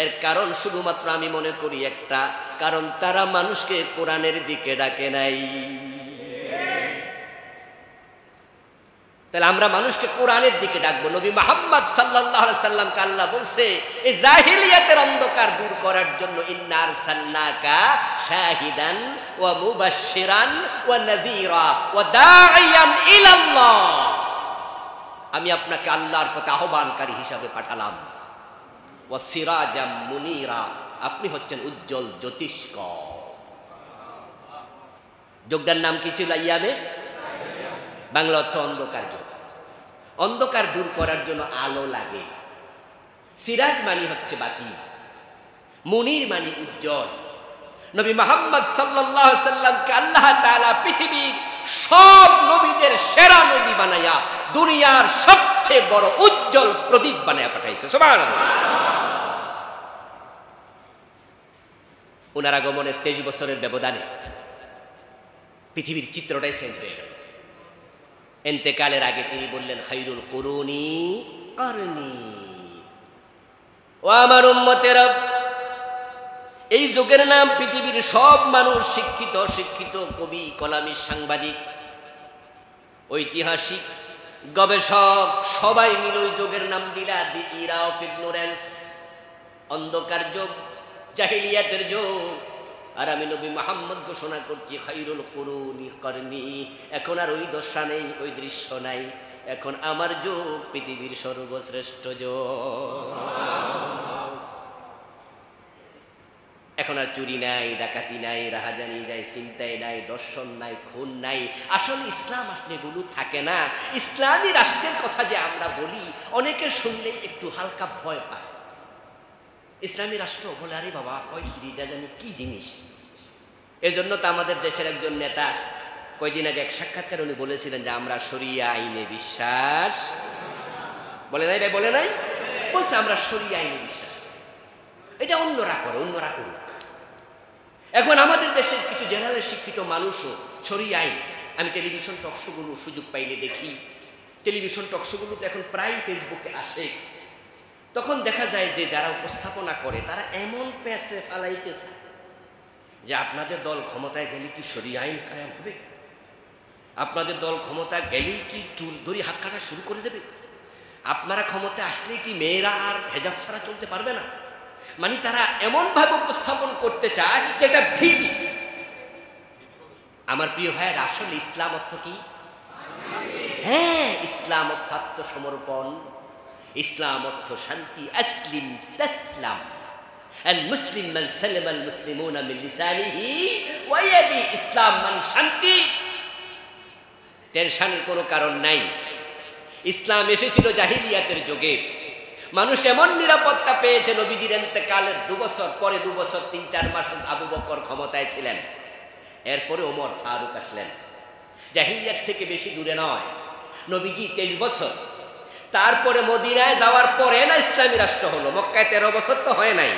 এর কারণ শুধুমাত্র আমি মনে করি একটা কারণ, তারা মানুষকে কোরআনের দিকে ডাকে নাই। তাহলে আমরা মানুষকে কোরআনের দিকে ডাকবো। নবী মুহাম্মদ সাল্লাল্লাহু আলাইহি সাল্লামকে আল্লাহ বলছে এই জাহিলিয়াতের অন্ধকার দূর করার জন্য, ইন্না আরসালনাকা শাহিদান ওয়া মুবাশশিরান ওয়া নাযীরা ওয়া দাঈয়ান ইলাল্লাহ। আমি আপনাকে আল্লাহর পথে আহ্বানকারী হিসাবে পাঠালাম। ওয়া সিরাজাম মুনীরা, আপনি হচ্ছেন উজ্জ্বল জ্যোতিষ্ক। যোগটার নাম কি ছিল? আইয়ামে, বাংলা অর্থ অন্ধকার যুগ। অন্ধকার দূর করার জন্য আলো লাগে। সিরাজ মানি হচ্ছে বাতি, মুনির মানি উজ্জ্বল। নবী মুহাম্মদ সাল্লাল্লাহু আলাইহি সাল্লামকে আল্লাহ তাআলা পৃথিবীর সব নবীদের সেরা নবী বানায়া দুনিয়ার সবচেয়ে বড় উজ্জ্বল প্রদীপ বানায়া পাঠাইছে। সুবহানাল্লাহ। ওনার আগমনের 23 বছরের ব্যবধানে পৃথিবীর চিত্রটাই চেঞ্জ হয়ে গেল। ইন্তেকালের আগে তিনি বললেন, খায়রুল কুরুনি কারনি। ও আমার উম্মতেরা, এই যুগের নাম পৃথিবীর সব মানুষ, শিক্ষিত, শিক্ষিত, কবি, কলামিস্ট, সাংবাদিক, ঐতিহাসিক, গবেষক সবাই মিলে ওই যুগের নাম দিলা দি ইরা অফ ইগনোরেন্স, অন্ধকার যুগ, জাহিলিয়াতের যুগ। আর আমি নবী মুহাম্মদ ঘোষণা করছি খায়রুল কুরুনি করনি। এখন আর ওই দশা নেই, ওই দৃশ্য নাই। এখন আমার যুগ পৃথিবীর সর্বশ্রেষ্ঠ যুগ। এখন আর চুরি নাই, ডাকাতি নাই, রাহাজানি নাই, চিন্তাই নাই, দর্শন নাই, খুন নাই। আসলে ইসলাম আসলে এগুলো থাকে না। ইসলামী রাষ্ট্রের কথা যে আমরা বলি, অনেকে শুনলেই একটু হালকা ভয় পায়। ইসলামী রাষ্ট্র বলে, আরে বাবা কয় কিরিটা জানি কি জিনিস। এজন্য তো আমাদের দেশের একজন নেতা কয়দিন আগে এক সাক্ষাৎকার উনি বলেছিলেন যে আমরা শরিয়া আইনে বিশ্বাস, বলে নাই ভাই, বলে নাই, বলছে আমরা শরিয়া আইনে বিশ্বাস। এটা অন্যরা করে, অন্যরা করুক। এখন আমাদের দেশের কিছু জেনারেল শিক্ষিত মানুষও শরিয়া আইন, আমি টেলিভিশন টকশোগুলো সুযোগ পাইলে দেখি, টেলিভিশন টকশোগুলোতে এখন প্রায় ফেসবুকে আসে, তখন দেখা যায় যে যারা উপস্থাপনা করে তারা এমন প্যাসে ফালাইতেছে যে আপনাদের দল ক্ষমতায় গেলে কি শরিয়া আইন কায়েম হবে, আপনাদের দল ক্ষমতা গেলেই কি চুল ধরি হাত কাটা শুরু করে দেবে, আপনারা ক্ষমতায় আসলেই কি মেয়েরা আর হেজাব ছাড়া চলতে পারবে না। মানে তারা এমন ভাবে উপস্থাপন করতে চায় যে এটা ভীতি। আমার প্রিয় ভাইয়ের, আসলে ইসলাম অর্থ কি? হ্যাঁ, ইসলাম অর্থ আত্মসমর্পণ, ইসলাম অর্থ শান্তি। আসলিম তাসলাম, আল মুসলিম মান সালামা আল মুসলিমুনা মিন লিসানিহি ওয়া ইয়াদি। ইসলাম মানে শান্তি, টেনশনের কোনো কারণ নাই। ইসলাম এসেছিল জাহিলিয়াতের যুগে। মানুষ এমন নিরাপত্তা পেয়েছে, নবীজির ইন্তেকালের 2 বছর পরে, 2 বছর 3-4 মাস আবু বকর ক্ষমতায় ছিলেন, এরপরে ওমর ফারুক আসলেন। জাহিলিয়াত থেকে বেশি দূরে নয়, নবীজি 23 বছর, তারপরে মদিনায় যাওয়ার পরে না ইসলামী রাষ্ট্র হলো। মক্কায় 13 বছর তো হয় নাই,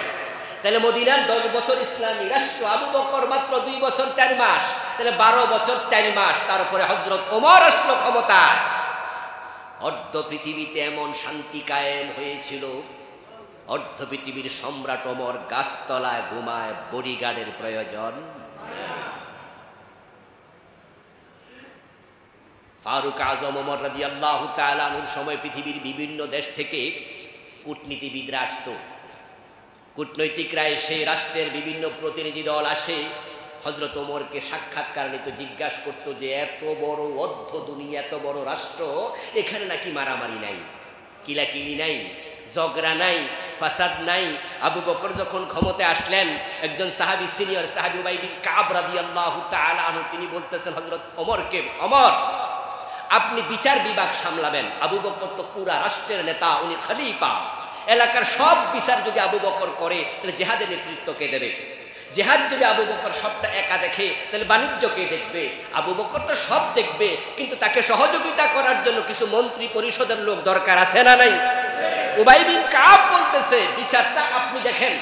তাহলে মদিনার 10 বছর ইসলামী রাষ্ট্র। আবু বকর মাত্র 2 বছর 4 মাস, তাহলে 12 বছর 4 মাস। তারপরে হযরত ওমর আসলো ক্ষমতায়। অর্ধ পৃথিবীতে এমন শান্তি কায়েম হয়েছিল, অর্ধ পৃথিবীর সম্রাট ওমর গাছতলায় ঘুমায়, বডিগার্ডের প্রয়োজন। ফারুক আজম ওমর রাদিয়াল্লাহু তাআলা আনহুর সময় পৃথিবীর বিভিন্ন দেশ থেকে কূটনীতিবিদরা আসতো, কূটনৈতিকরা এসে, রাষ্ট্রের বিভিন্ন প্রতিনিধি দল আসে, হযরত ওমরকে সাক্ষাৎকার নিত, জিজ্ঞাসা করতো যে এত বড় অর্ধ দুনিয়া, এত বড় রাষ্ট্র, এখানে নাকি মারামারি নাই, কিলাকিলি নাই, ঝগড়া নাই, ফাসাদ নাই। আবু বকর যখন ক্ষমতায় আসলেন, একজন সাহাবী, সিনিয়র সাহাবী উবাই বিন কাব রাদিয়াল্লাহু তাআলা আনহু, তিনি বলতেছেন হযরত ওমরকে, ওমর আপনি বিচার বিভাগ সামলাবেন। আবু বকর তো পুরা রাষ্ট্রের নেতা, উনি খলিফা, এলাকার সব বিচার যদি আবু বকর করে তাহলে জিহাদের নেতৃত্ব কে দেবে? জিহাদ যদি আবু বকর সবটা একা দেখে তাহলে বাণিজ্য কে দেখবে? আবু বকর তো সব দেখবে, কিন্তু তাকে সহযোগিতা করার জন্য কিছু মন্ত্রী পরিষদের লোক দরকার আছে না নাই? উবাই বিন কাব বলতেছে বিচারটা আপনি দেখেন,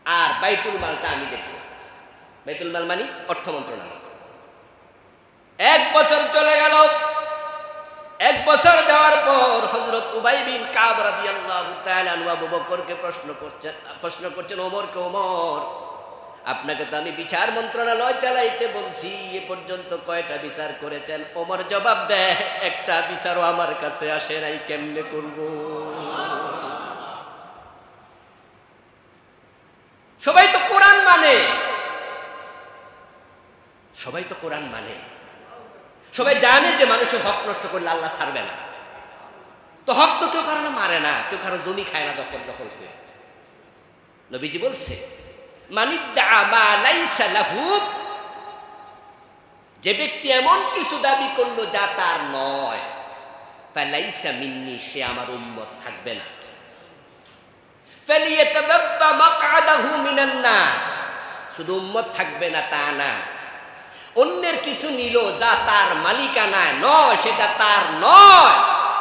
আর বাইতুল মালটা আমি দেখব। বাইতুল মাল মানে অর্থ মন্ত্রণালয়। 1 বছর চলে গেল। 1 বছর যাওয়ার পর হযরত উবাই বিন কাব রাদিয়াল্লাহু তাআলা আনহু আবু বকরকে প্রশ্ন করছেন ওমরকে, ওমর আপনাকে তো আমি বিচার মন্ত্রণালয় চালাইতে বলছি, এ পর্যন্ত কয়টা বিচার করেছেন? ওমর জবাব দেয়, একটা বিচারও আমার কাছে আসে নাই, কেমনে করব? সবাই তো কোরআন মানে, সবাই তো কোরআন মানে, সবাই জানে যে মানুষের হক নষ্ট করলে আল্লাহ ছাড়বে না। তো হক তো কেউ কারণে মারে না, কেউ কারো জমি খায় না দখল করে। নবীজি বলছে মানিদ্দা মা লাইসা লাহু, যে ব্যক্তি এমন কিছু দাবি করলো যা তার নয়, ফালাইসা মিন্নি, সে আমার উম্মত থাকবে না। ফালিয়াতাবাব্বা মাকআদাহু মিনান নার, শুধু উম্মত থাকবে না তা না, অন্যের কিছু নিল যা তার মালিকানায় নয়, সেটা তার নয়,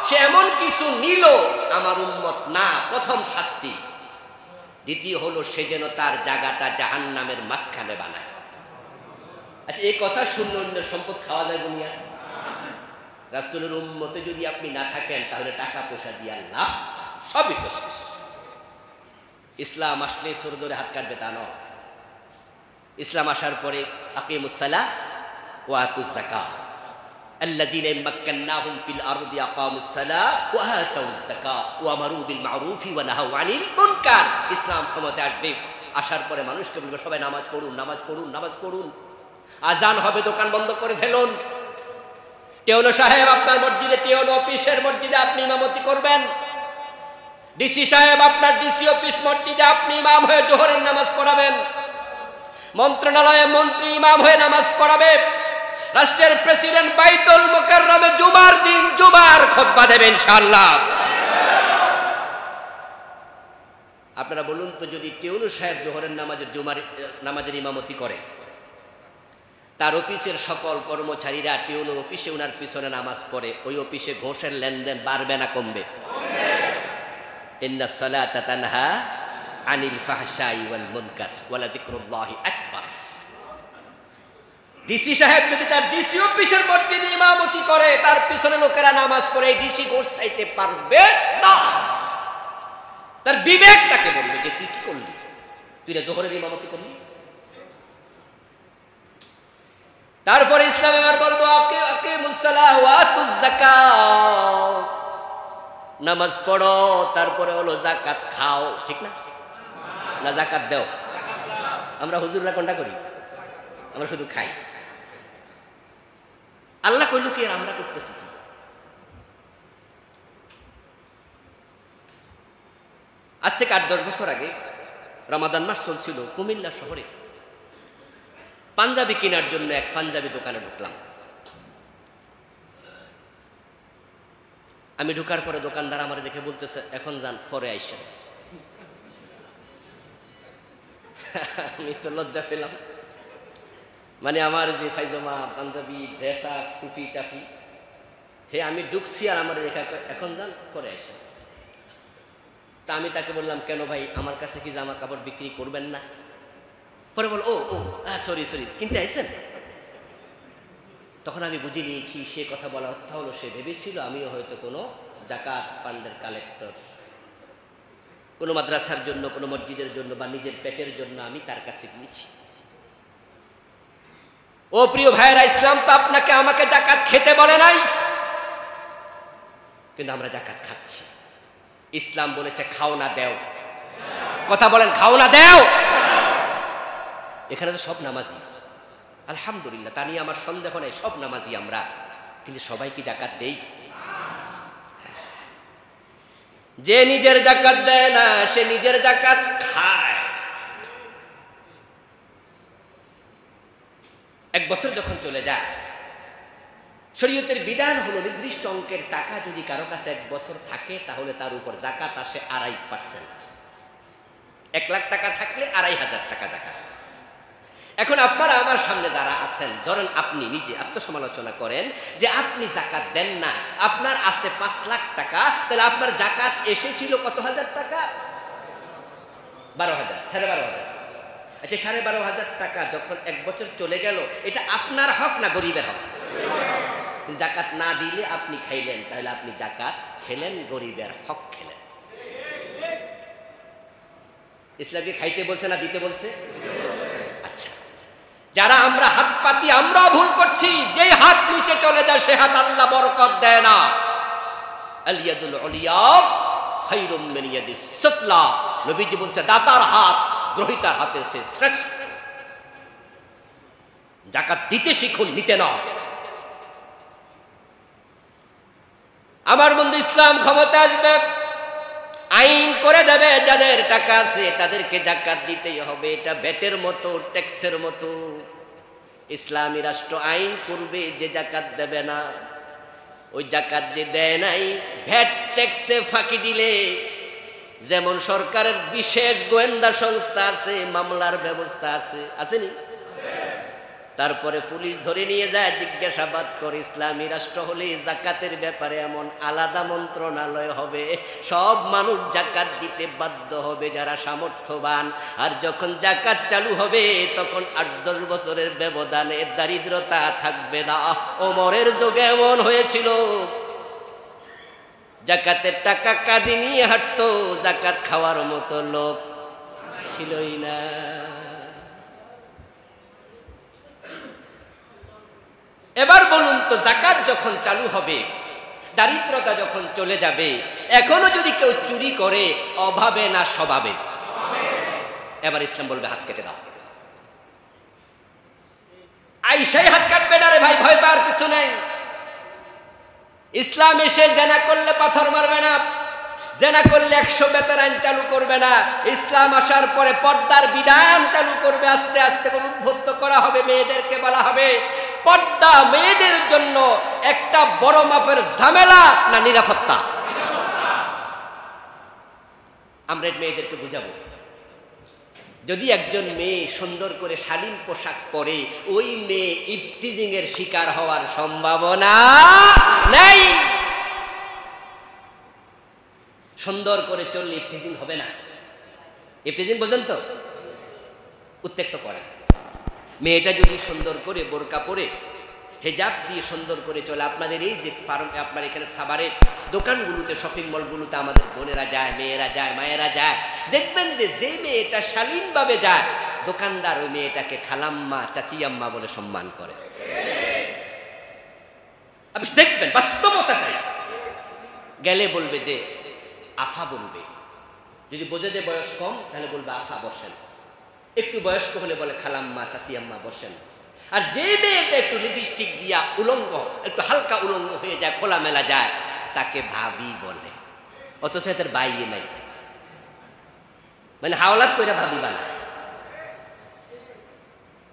সে এমন কিছু নিল আমার উম্মত না, প্রথম শাস্তি। দ্বিতীয় হলো সে যেন তার জায়গাটা জাহান্নামের মাঝখানে বানায়। আচ্ছা, এই কথা শুনলে অন্যের সম্পদ খাওয়া যায় বুনিয়া? রাসূলের উম্মতে যদি আপনি না থাকেন তাহলে টাকা পয়সা দিয়ে লাভ, সবই তো শেষ। ইসলাম আসলে সর ধরে হাত কাটবে তা নয়। ইসলাম আসার পরে আকিমুস সালাহ ওয়া আতুজ যাকাত, আল্লাযীনা মাক্কান্নাহুম ফিল আরদি আকামুস সালাহ ওয়া আতাউয যাকাত ওয়া আমারু বিল মা'রুফি ওয়া নাহাউ আনিল মুনকার। ইসলাম ক্ষমতায় আসবে, আসার পরে মানুষকে বলবে সবাই নামাজ পড়ুন, নামাজ পড়ুন, নামাজ পড়ুন। আজান হবে, দোকান বন্ধ করে ফেলুন। টেওনো সাহেব আপনার মসজিদে, টেওনো অফিসের মসজিদে আপনি ইমামতি করবেন। ডিসি সাহেব আপনার ডিসি অফিস মসজিদে আপনি ইমাম হয়ে জোহরের নামাজ পড়াবেন। মন্ত্রণালয়ে মন্ত্রী ইমাম হয়ে নামাজ পড়াবে। রাষ্ট্রের প্রেসিডেন্ট বাইতুল মুকাররমে জুমার দিন জুমার খুতবা দেবেন ইনশাআল্লাহ। আপনারা বলুন তো, যদি টেওনো সাহেব জোহরের নামাজের ইমামতি করে, তার অফিসের সকল কর্মচারীরা টেওনোর অফিসে ওনার পিছনে নামাজ পড়ে, ওই অফিসে ঘোষের লেনদেন বাড়বে না কমবে? ইন্নাস সালাতা তানহা আনিল ফাহশাই ওয়াল মুনকার ওয়া লাযিকরুল্লাহি আকবার। ডিসি সাহেব যদি তার ডিসি অফিসের মসজিদে ইমামতি করে, তার পিছনে লোকেরা নামাজ পড়ে, ডিসি ঘোষ চাইতে পারবে না। তার বিবেক তাকে বলবে যে তুই কি করলি, তুই না জোহরের ইমামতি করলি। তারপরে ইসলাম এবার বলবো আকিমুস সালাহ ওয়া আতুজ যাকাত, নামাজ পড়ো, তারপরে হলো যাকাত খাও। ঠিক না? না যাকাত দাও। আমরা হুজুররা কোনটা করি? আমরা শুধু খাই। আল্লাহ কইল কি আর আমরা করতেছি? আজ থেকে 8-10 বছর আগে রমাদান মাস চলছিল, কুমিল্লা শহরে পাঞ্জাবি কেনার জন্য এক পাঞ্জাবি দোকানে ঢুকলাম। আমি ঢুকার পরে দোকানদার আমার দেখে বলতেছে, এখন যান, পরে আইসেন। আমি তো লজ্জা পেলাম। মানে আমার যে পায়জামা, পাঞ্জাবি, ড্রেসা, টুপি টাফি, হে আমি ঢুকছি আর আমার দেখা এখন যান, পরে আইসেন। তা আমি তাকে বললাম, কেন ভাই, আমার কাছে কি জামা কাপড় বিক্রি করবেন না? পরে বল, ও সরি কিনতে আইছেন। তখন আমি বুঝে নিয়েছি সে কথা বলা অর্থ হলো সে ভেবেছিল আমিও হয়তো কোনো জাকাত ফান্ডের কালেক্টর, কোনো মাদ্রাসার জন্য, কোনো মসজিদের জন্য বা নিজের পেটের জন্য আমি তার কাছে গিয়েছি। ও প্রিয় ভাইয়েরা, ইসলাম তো আপনাকে আমাকে জাকাত খেতে বলে নাই, কিন্তু আমরা জাকাত খাচ্ছি। ইসলাম বলেছে খাও না দেও। কথা বলেন, খাও না দেও। এখানে তো সব নামাজি, আলহামদুলিল্লাহ, তা নিয়ে আমার সন্দেহ নেই, সব নামাজি আমরা, কিন্তু সবাই কি জাকাত দেই? যে নিজের জাকাত দেয় না সে নিজের জাকাত খায়। এক বছর যখন চলে যায়, শরীয়তের বিধান হলো নির্দিষ্ট অঙ্কের টাকা যদি কারো কাছে এক বছর থাকে, তাহলে তার উপর জাকাত আসে 2.5%। 1 লাখ টাকা থাকলে 2,500 টাকা জাকাত। এখন আপনারা আমার সামনে যারা আছেন, ধরেন আপনি নিজে আত্মসমালোচনা করেন যে আপনি জাকাত দেন না, আপনার আছে 5 লাখ টাকা, তাহলে আপনার জাকাত এসেছিল কত হাজার টাকা? 12,000, 12,500। আচ্ছা, 12,500 টাকা যখন এক বছর চলে গেল, এটা আপনার হক না গরিবের হক? জাকাত না দিলে আপনি খাইলেন, তাহলে আপনি জাকাত খেলেন, গরিবের হক খেলেন। ইসলামকে খাইতে বলছে না দিতে বলছে? আচ্ছা, যারা আমরা হাত পাতি, আমরাও ভুল করছি। যেই হাত নিচে চলে যায় সে হাত আল্লাহ বরকত দেয় না। আল ইয়াদুল উলিয়া খায়রুম মিন ইয়াদিস সুফলা, নবীজি বলছে দাতার হাত গ্রহীতার হাতের চেয়ে শ্রেষ্ঠ। জাকাত দিতে শিখুন, নিতে না। আমার বন্ধু, ইসলাম ক্ষমতা আসবে, আইন করে দেবে যাদের টাকা আছে তাদেরকে জাকাত দিতেই হবে। এটা ভ্যাটের মতো, ট্যাক্সের মতো। ইসলামী রাষ্ট্র আইন করবে যে জাকাত দেবে না, ওই জাকাত যে দেয় নাই, ভ্যাট ট্যাক্সে ফাঁকি দিলে, যেমন সরকারের বিশেষ গোয়েন্দা সংস্থা আছে, মামলার ব্যবস্থা আছে, আসেনি? তারপরে পুলিশ ধরে নিয়ে যায়, জিজ্ঞাসাবাদ করে। ইসলামী রাষ্ট্র হলে জাকাতের ব্যাপারে এমন আলাদা মন্ত্রণালয় হবে, সব মানুষ জাকাত দিতে বাধ্য হবে যারা সামর্থ্যবান। আর যখন জাকাত চালু হবে, তখন 8-10 বছরের ব্যবধানে দারিদ্রতা থাকবে না। ওমরের যুগে এমন হয়েছিল, জাকাতের টাকা কাঁধে নিয়ে হাঁটতো, জাকাত খাওয়ার মতো লোক ছিলই না। এবার বলুন তো, যাকাত যখন চালু হবে, দারিদ্রতা যখন চলে যাবে, এখনো যদি কেউ চুরি করে, অভাবে না স্বভাবে? এবার ইসলাম বলবে হাত কেটে দাও। আইসাই হাত কাটবে না রে ভাই, ভয় পাওয়ার কিছু নেই। ইসলাম এসে জেনা করলে পাথর মারবে না, জেনা করলে 100 বেতের আইন চালু করবে না। ইসলাম আসার পরে পর্দার বিধান চালু করবে, আস্তে আস্তে করে উদ্বুদ্ধ করা হবে। মেয়েদেরকে বলা হবে পর্দা মেয়েদের জন্য একটা বড় মাপের ঝামেলা না নিরাপত্তা। আমরা মেয়েদেরকে বুঝাবো, যদি একজন মেয়ে সুন্দর করে শালীন পোশাক পরে, ওই মেয়ে ইফটিজিং এর শিকার হওয়ার সম্ভাবনা নেই। সুন্দর করে চললে ইফটিজিং হবে না। ইফটিজিং বোঝেন তো? উত্তেক্ত করা। মেয়েটা যদি সুন্দর করে বোরকা পরে, হেজাব দিয়ে সুন্দর করে চলে, আপনাদের এই যে আপনার এখানে সাভারের দোকানগুলোতে, শপিং মলগুলোতে আমাদের বোনেরা যায়, মেয়েরা যায়, মায়েরা যায়, দেখবেন যে মেয়েটা শালীনভাবে যায়, দোকানদার ওই মেয়েটাকে খালাম্মা, চাচিয়াম্মা বলে সম্মান করে। আপনি দেখবেন বাস্তবতাটাই। গেলে বলবে যে আফা বলবে, যদি বোঝে যে বয়স কম তাহলে বলবে আফা বসেন, একটু বয়স্ক হলে বলে খালাম্মা, চাচিয়াম্মা বসেন। আর যে মেয়েটা একটু লিপস্টিক দিয়া উলঙ্গ, একটু হালকা উলঙ্গ হয়ে যায়, খোলামেলা যায়, তাকে ভাবি বলে, অথচ এদের বাইয়ে নাই, মানে হাওলাত করে ভাবি বানায়।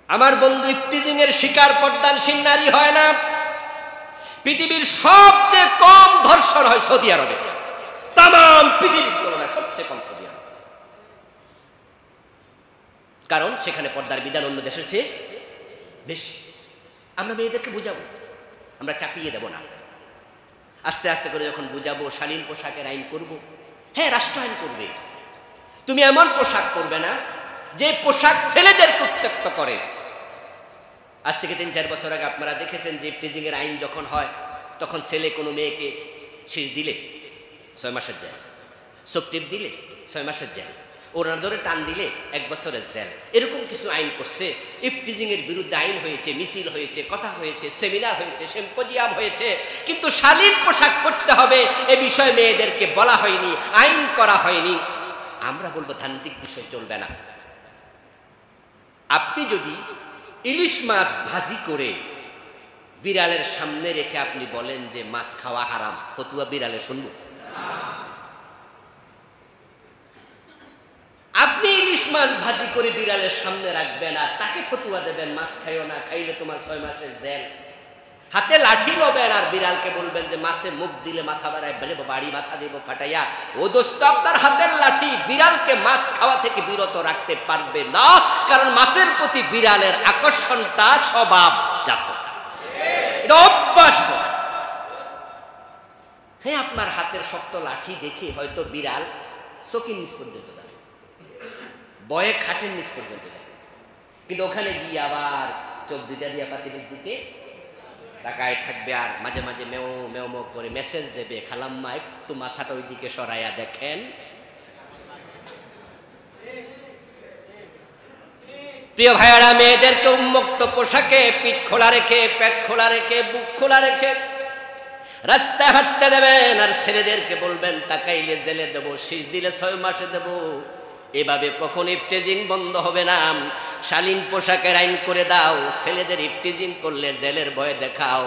আমার বন্ধু ইফটিজিং এর শিকার পর্দানশীল নারী হয় না। পৃথিবীর সবচেয়ে কম ধর্ষণ হয় সৌদি আরবে, তাম পৃথিবীর তুলনায় সবচেয়ে কম সৌদি আরবে। কারণ সেখানে পর্দার বিধান অন্য দেশের চেয়ে বেশি। আমরা মেয়েদেরকে বুঝাবো, আমরা চাপিয়ে দেব না। আস্তে আস্তে করে যখন বুঝাবো, শালীন পোশাকের আইন করব। হ্যাঁ, রাষ্ট্র আইন করবে। তুমি এমন পোশাক করবে না যে পোশাক ছেলেদেরকে উত্ত্যক্ত করে। আজ থেকে 3-4 বছর আগে আপনারা দেখেছেন যে ইফটিজিং এর আইন যখন হয়, তখন ছেলে কোনো মেয়েকে শীষ দিলে 6 মাসের জেল, চোখ টিপ দিলে 6 মাসের জেল, ওনার ধরে টান দিলে 1 বছরের জেল, এরকম কিছু আইন করছে। ইফটিজিং এর বিরুদ্ধে আইন হয়েছে, মিছিল হয়েছে, কথা হয়েছে, সেমিনার হয়েছে, সিম্পোজিয়াম হয়েছে, কিন্তু শালীন পোশাক পরতে হবে এ বিষয়ে মেয়েদেরকে বলা হয়নি, আইন করা হয়নি। আমরা বলবো ধান্তিক বিষয় চলবে না। আপনি যদি ইলিশ মাছ ভাজি করে বিড়ালের সামনে রেখে আপনি বলেন যে মাছ খাওয়া হারাম, ফতুয়া বিড়ালে শুনবো? আপনি ইলিশ মাছ ভাজি করে বিড়ালের সামনে রাখবেন আর তাকে ফতুয়া দেবেন মাছ খাইও না, খাইলে তোমার 6 মাসের জেল। হাতে লাঠি লবেন আর বিড়ালকে বলবেন যে মাছে মুখ দিলে মাথা বাড়ায় ফেলে বাড়ি মাথা দেব ফাটাইয়া। ও দোস্ত, আপনার হাতের লাঠি বিড়ালকে মাছ খাওয়া থেকে বিরত রাখতে পারবে না, কারণ মাছের প্রতি বিড়ালের আকর্ষণটা স্বভাবজাত, এটা অভ্যাস। হ্যাঁ, আপনার হাতের শক্ত লাঠি দেখে হয়তো বিড়াল চোখের নিচ পর্যন্ত যাবে, বয়ে খাটের নিচ পর্যন্ত যাবে, কিন্তু ওখানে গিয়ে আবার চোখ দুইটা দিয়ে পাতিলের দিকে তাকায় থাকবে আর মাঝে মাঝে মেও মেও মেও করে মেসেজ দেবে, খালাম্মা একটু মাথাটা ওই দিকে সরাইয়া দেখেন। প্রিয় ভাইয়ারা, মেয়েদেরকে উন্মুক্ত পোশাকে পিঠ খোলা রেখে, পেট খোলা রেখে, বুক খোলা রেখে রাস্তায় হাঁটতে দেবেন, আর ছেলেদেরকে বলবেন তাকাইলে জেলে দেবো, শীষ দিলে 6 মাসে দেবো। এভাবে কখন ইফটিজিং বন্ধ হবে না। শালীন পোশাকের আইন করে দাও, ছেলেদের ইফটিজিং করলে জেলের ভয় দেখাও।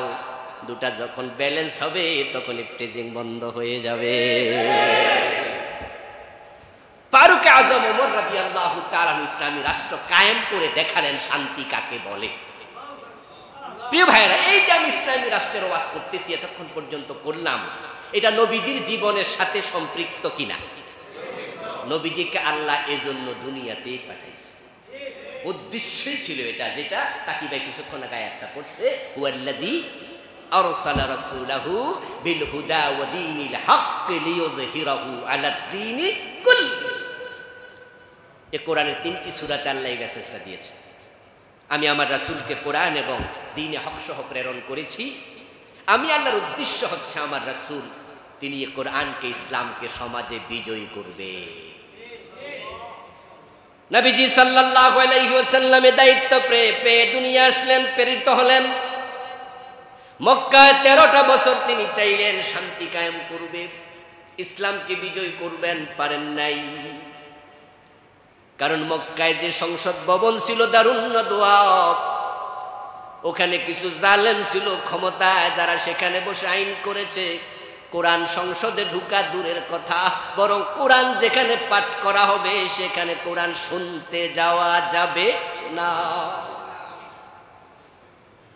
দুটা যখন ব্যালেন্স হবে তখন ইফটিজিং বন্ধ হয়ে যাবে। ফারুক আজম ওমর রাদিয়াল্লাহু তাআলা ইসলামী রাষ্ট্র কায়েম করে দেখালেন শান্তি কাকে বলে। প্রিয় ভাইরা, এই যে আমি ইসলামী রাষ্ট্রের ওয়াজ করতেছি, এতক্ষণ পর্যন্ত করলাম, এটা নবীজির জীবনের সাথে সম্পৃক্ত কিনা? নবীজিকে আল্লাহ এজন্য দুনিয়াতেই পাঠাইছে, উদ্দেশ্যই ছিল এটা, যেটা তাকি ভাই কিছুক্ষণ আগে একটা পড়ছে, হুয়াল্লাযী আরসালা রাসূলাহু বিল হুদা ওয়া দীনিল হক লিইয়ুযহিরাহু আলাদ দীনি কুল্লি। এই কোরআনের 3টি সূরাতে আল্লাহ এই মেসেজটা দিয়েছে, আমি আমার রাসূলকে কোরআন এবং দ্বীনে হক সহ প্রেরণ করেছি। আমি আল্লাহর উদ্দেশ্য হচ্ছে আমার রাসূল, তিনি এই কোরআনকে, ইসলামকে সমাজে বিজয়ী করবে। নবীজি সাল্লাল্লাহু আলাইহি ওয়াসাল্লামে দায়িত্ব পেয়ে দুনিয়া আসলেন, প্রেরিত হলেন। মক্কায় 13টা বছর তিনি চাইলেন শান্তি কায়েম করবে, ইসলামকে বিজয় করবেন, পারেন নাই। কারণ মক্কায় যে সংসদ ভবন ছিল দারুন নাদওয়া, ওখানে কিছু জালেম ছিল ক্ষমতায়, যারা সেখানে বসে আইন করেছে। কোরআন সংসদে ঢুকা দূরের কথা, বরং কোরআন যেখানে পাঠ করা হবে সেখানে কোরআন শুনতে যাওয়া যাবে না।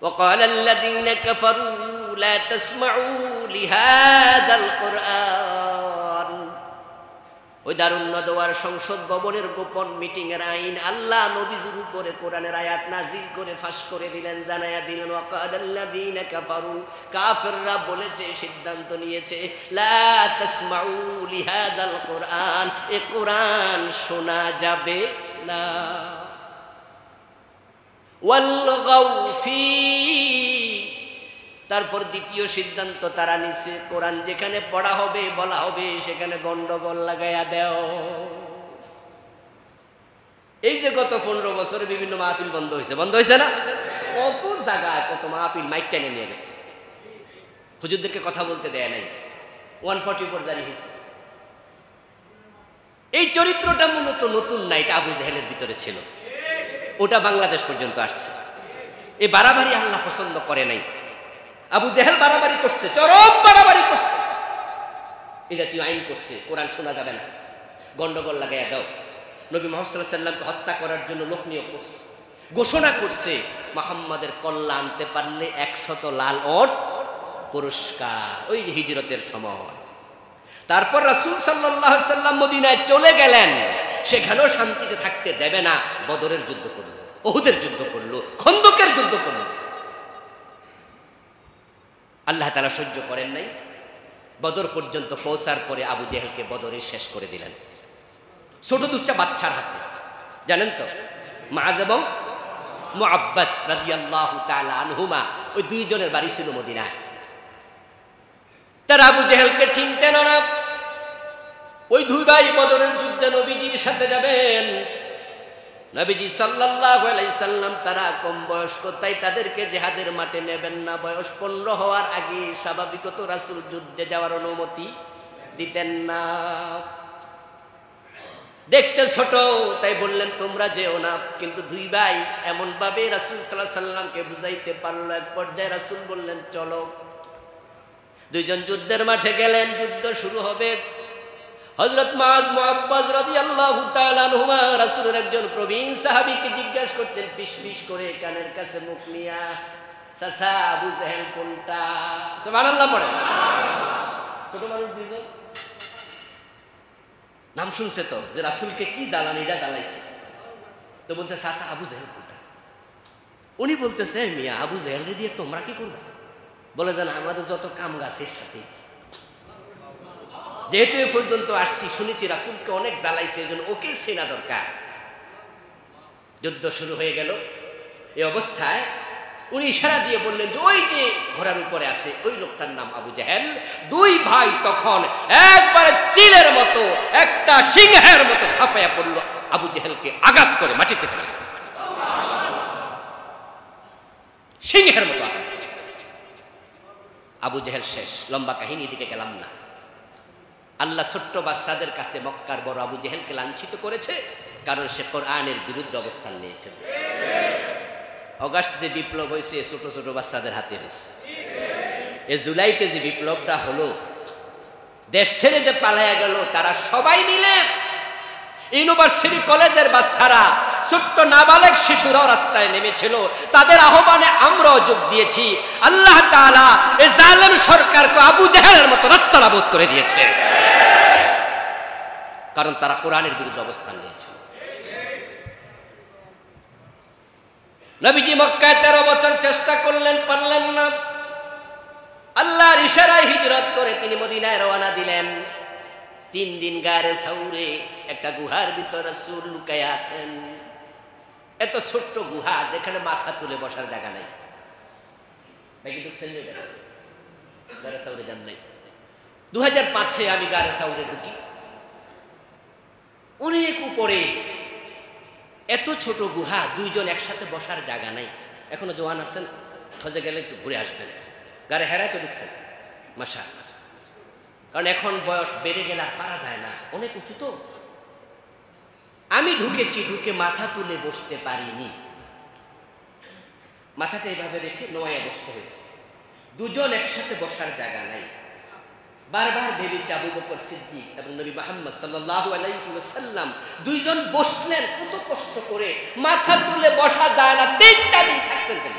وقال الذين كفروا لا تسمعوا لهذا القرآن। ওই দারুন নাদওয়ার সংসদ ভবনের গোপন মিটিং এর আইন আল্লাহ নবীর উপরে কোরআনের আয়াত নাজিল করে ফাঁস করে দিলেন, জানায়া দিলেন ওয়াকাল আল্লাযীনা কাফারু, কাফেররা বলেছে, সিদ্ধান্ত নিয়েছে, লা তাসমাউ লিহাদাল কোরআন, এ কোরআন শোনা যাবে না। ওয়ালগাউ ফি, তারপর দ্বিতীয় সিদ্ধান্ত তারা নিছে, কোরআন যেখানে পড়া হবে বলা হবে সেখানে গন্ডগোল লাগাইয়া দেও। এই যে গত 15 বছরে বিভিন্ন মাহফিল বন্ধ হয়েছে না? কত জায়গায় কত মাহফিল মাইক টেনে নিয়ে গেছে, হুজুরদেরকে কথা বলতে দেয় নাই, 144 জারি হয়েছে। এই চরিত্রটা মূলত নতুন না, এটা আবু জেহেলের ভিতরে ছিল, ওটা বাংলাদেশ পর্যন্ত আসছে। এই বাড়াবাড়ি আল্লাহ পছন্দ করে নাই। আবু জেহেল বাড়াবাড়ি করছে, চরম বাড়াবাড়ি করছে, এই জাতীয় আইন করছে, কোরআন শোনা যাবে না, গন্ডগোল লাগাইয়া দাও। নবী মুহাম্মদ সাল্লাল্লাহু আলাইহি ওয়াসাল্লামকে হত্যা করার জন্য লোক নিয়োগ করছে, ঘোষণা করছে মুহাম্মাদের কল্লা আনতে পারলে 100 লাল ওট পুরস্কার, ওই যে হিজরতের সময়। তারপর রাসূল সাল্লাল্লাহু আলাইহি ওয়াসাল্লাম মদিনায় চলে গেলেন, সেখানেও শান্তিতে থাকতে দেবে না, বদরের যুদ্ধ করলো, উহুদের যুদ্ধ করলো, খন্দকের যুদ্ধ করলো। আল্লাহ তাআলা সহ্য করেন নাই, বদর পর্যন্ত পৌঁছার পরে আবু জেহেলকে বদরে শেষ করে দিলেন, ছোট দুটা বাচ্চার হাতে। জানেন তো, মুআজ এবং মুআব্বাস রাদিয়াল্লাহু তাআলা আনহুমা, ওই দুইজনের বাড়ি ছিল মদিনায়। তারা আবু জেহেলকে চিনতেন না। ওই দুই ভাই বদরের যুদ্ধে নবীজির সাথে যাবেন। নবীজি সাল্লাল্লাহু আলাইহি সাল্লাম তারা কম বয়স্ক, তাই তাদেরকে জিহাদের মাঠে নেবেন না। বয়স 15 হওয়ার আগে স্বাভাবিকত রাসূল যুদ্ধে যাওয়ার অনুমতি দিতেন না। দেখতে ছোট, তাই বললেন তোমরা যেও না। কিন্তু দুই ভাই এমন ভাবে রাসূল সাল্লাল্লাহু আলাইহি সাল্লামকে বুঝাইতে পারলো, এক পর্যায়ে রাসূল বললেন চলো। দুইজন যুদ্ধের মাঠে গেলেন, যুদ্ধ শুরু হবে। হযরত মুআজ মুআব্বাস রাদিয়াল্লাহু তাআলা আনহুমা রাসূলের একজন প্রবীণ সাহাবীকে জিজ্ঞাসা করতেন ফিস ফিস করে, কানের কাছে মুখ নিয়া, চাচা আবু জেহেল কোনটা? সুবহানাল্লাহ পড়ে। ছোট মানুষ দুইজন, নাম শুনছে তো যে রাসূলকে কি জ্বালানিটা জ্বালাইছে, তো বলছে চাচা আবু জেহেল কোনটা? উনি বলতেছে মিয়া আবু জেহেল দিয়ে তোমরা কি করবে? বলে জানা আমাদের যত কাম গাছের সাথে, যেহেতু এ পর্যন্ত আসছি শুনেছি রাসূলকে অনেক জ্বালাইছে, এই জন্য ওকে চেনা দরকার। যুদ্ধ শুরু হয়ে গেল। এই অবস্থায় উনি ইশারা দিয়ে বললেন যে ওই যে ঘোড়ার উপরে আছে ওই লোকটার নাম আবু জেহেল। দুই ভাই তখন একবারে চিলের মতো, একটা সিংহের মতো ছাপাইয়া পড়ল, আবু জেহেলকে আঘাত করে মাটিতে ফেলে, সিংহের মতো আঘাত। আবু জেহেল শেষ। লম্বা কাহিনী, দিকে গেলাম না। আল্লাহ ছোট্ট বাচ্চাদের কাছে মক্কার বড় আবু জেহেলকে লাঞ্ছিত করেছে, কারণ সে কোরআনের বিরুদ্ধে অবস্থান নিয়েছে। অগাস্ট যে বিপ্লব হয়েছে ছোট ছোট বাচ্চাদের হাতে হয়েছে। এই জুলাইতে যে বিপ্লবটা হলো, দেশ ছেড়ে যে পালায়া গেল, তারা সবাই মিলে ইউনিভার্সিটি কলেজের বাচ্চারা, ছোট্ট নাবালেগ শিশুরাও রাস্তায় নেমেছিল। তাদের আহ্বানে আমরাও যোগ দিয়েছি। আল্লাহ তাআলা এই জালেম সরকারকে আবু জেহেলের মতো রাস্তা নাবুদ করে দিয়েছে, কারণ তারা কোরআনের বিরুদ্ধে অবস্থান নিয়েছিল। নবীজি মক্কায় 13 বছর চেষ্টা করলেন, পারলেন না। আল্লাহর ইশারায় হিজরত করে তিনি মদিনায় রওনা দিলেন। 3 দিন গারে সাউরে একটা গুহার ভিতর রাসূল লুকায়া আছেন। এত ছোট্ট গুহা, যেখানে মাথা তুলে বসার জায়গা নাই। নাকি ঢুকছেন গারে সাউরে? যান নাই। 2005-এ আমি গারে সাউরে ঢুকি, অনেক উপরে, এত ছোট গুহা, দুইজন একসাথে বসার জায়গা নাই। এখনো জওয়ান আছেন, হজে গেলে একটু ঘুরে আসবেন। গাড়ি হেরায় তো ঢুকছে মাশাআল্লাহ। কারণ এখন বয়স বেড়ে গেলে আর পারা যায় না, অনেক উঁচু তো। আমি ঢুকেছি, ঢুকে মাথা তুলে বসতে পারিনি, মাথাটা এইভাবে রেখে নোয়া বসতে হয়েছে। দুজন একসাথে বসার জায়গা নাই। বারবার ভেবেছি আবু বকর সিদ্দিক এবং নবী মুহাম্মদ সাল্লাল্লাহু আলাইহি ওয়াসাল্লাম দুইজন বসলেন কত কষ্ট করে, মাথা তুলে বসা যায় না, 3টা দিন থাকছেন কেন?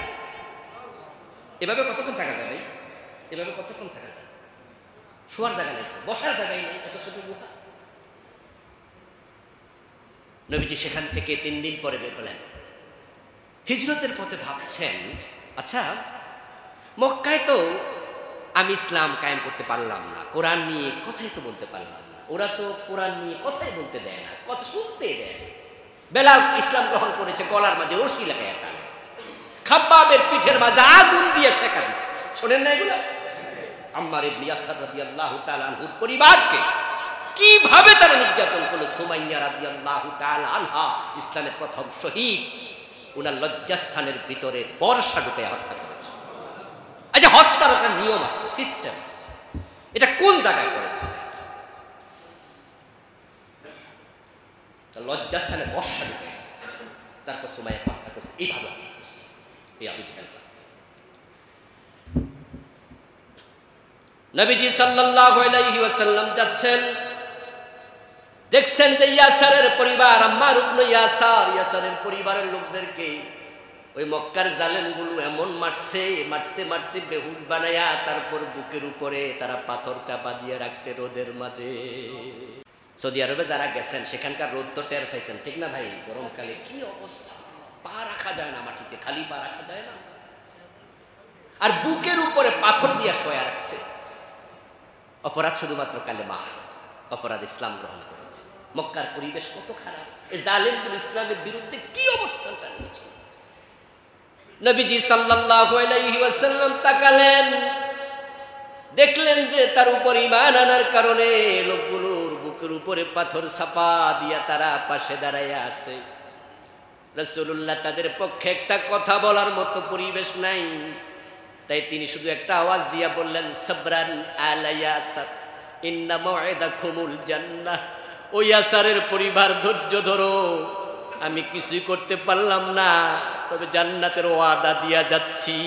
এভাবে কতক্ষণ থাকা যাবে? এভাবে কতক্ষণ থাকা যাবে? শোয়ার জায়গা নেই, বসার জায়গাই নেই, এত ছোট গুহা। নবীজি সেখান থেকে 3 দিন পরে বের হলেন। হিজরতের পথে ভাবছেন, আচ্ছা মক্কায় তো আমি ইসলাম কায়েম করতে পারলাম না, কোরআন নিয়ে কথাই তো বলতে পারলাম না, ওরা তো কোরআন নিয়ে কথাই বলতে দেয় না, কথা শুনতেই দেয় না। বেলাল ইসলাম গ্রহণ করেছে, গলার মাঝে রশি লাগায় টানে, খাব্বাবের পিঠের মাঝে আগুন দিয়ে শেখা দিচ্ছে। শোনেন না এগুলো? আম্মার ইবনে ইয়াসার রাদিয়াল্লাহু তাআলা আনহুর পরিবারকে কিভাবে তারা নির্যাতন করলো। সুমাইয়া রাদিয়াল্লাহু তাআলা আনহা, ইসলামের প্রথম শহীদ, উনার লজ্জাস্থানের ভিতরে বর্ষা ঢুকে হত্যা করেছে। আচ্ছা, হত্যার একটা নিয়ম আছে, সিস্টেম, এটা কোন জায়গায় করেছে? লজ্জাস্থানে বর্ষা ঢুকে, তারপর সুমাইয়া হত্যা করছে এইভাবে। এই আবু জাহেল। নবীজি সাল্লাল্লাহু আলাইহি ওয়াসাল্লাম যাচ্ছেন, দেখছেন যে ইয়াসারের পরিবার, আম্মার ইবনে ইয়াসার, ইয়াসারের পরিবারের লোকদেরকে ওই মক্কার জালেমগুলো এমন মারছে, মারতে মারতে বেহুশ বানায়া তারপর বুকের উপরে তারা পাথর চাপা দিয়ে রাখছে রোদের মাঝে। সৌদি আরবে যারা গেছেন সেখানকার রোদ তো টের পাইছেন, ঠিক না ভাই? গরমকালে কি অবস্থা, পা রাখা যায় না মাটিতে, খালি পা রাখা যায় না, আর বুকের উপরে পাথর দিয়ে শোয়া রাখছে। অপরাধ শুধুমাত্র কালেমা, অপরাধ ইসলাম গ্রহণ করেছে। মক্কার পরিবেশ কত খারাপ, এই জালেমগুলো ইসলামের বিরুদ্ধে কি অবস্থান নিয়েছে। নবীজি সাল্লাল্লাহু আলাইহি ওয়াসাল্লাম তাকালেন, দেখলেন যে তার উপর ঈমান আনার কারণে লোকগুলোর বুকের উপরে পাথর চাপা দিয়া তারা পাশে দাঁড়াইয়া আছে। রাসূলুল্লাহ তাদের পক্ষে একটা কথা বলার মতো পরিবেশ নাই, তাই তিনি শুধু একটা আওয়াজ দিয়া বললেন, সাবরান আলা ইয়াসার ইন্না মাউইদাকুমুল জান্নাহ। ও ইয়াসারের পরিবার, ধৈর্য ধরো, আমি কিছুই করতে পারলাম না, তবে জান্নাতের ওয়াদা দিয়া যাচ্ছি,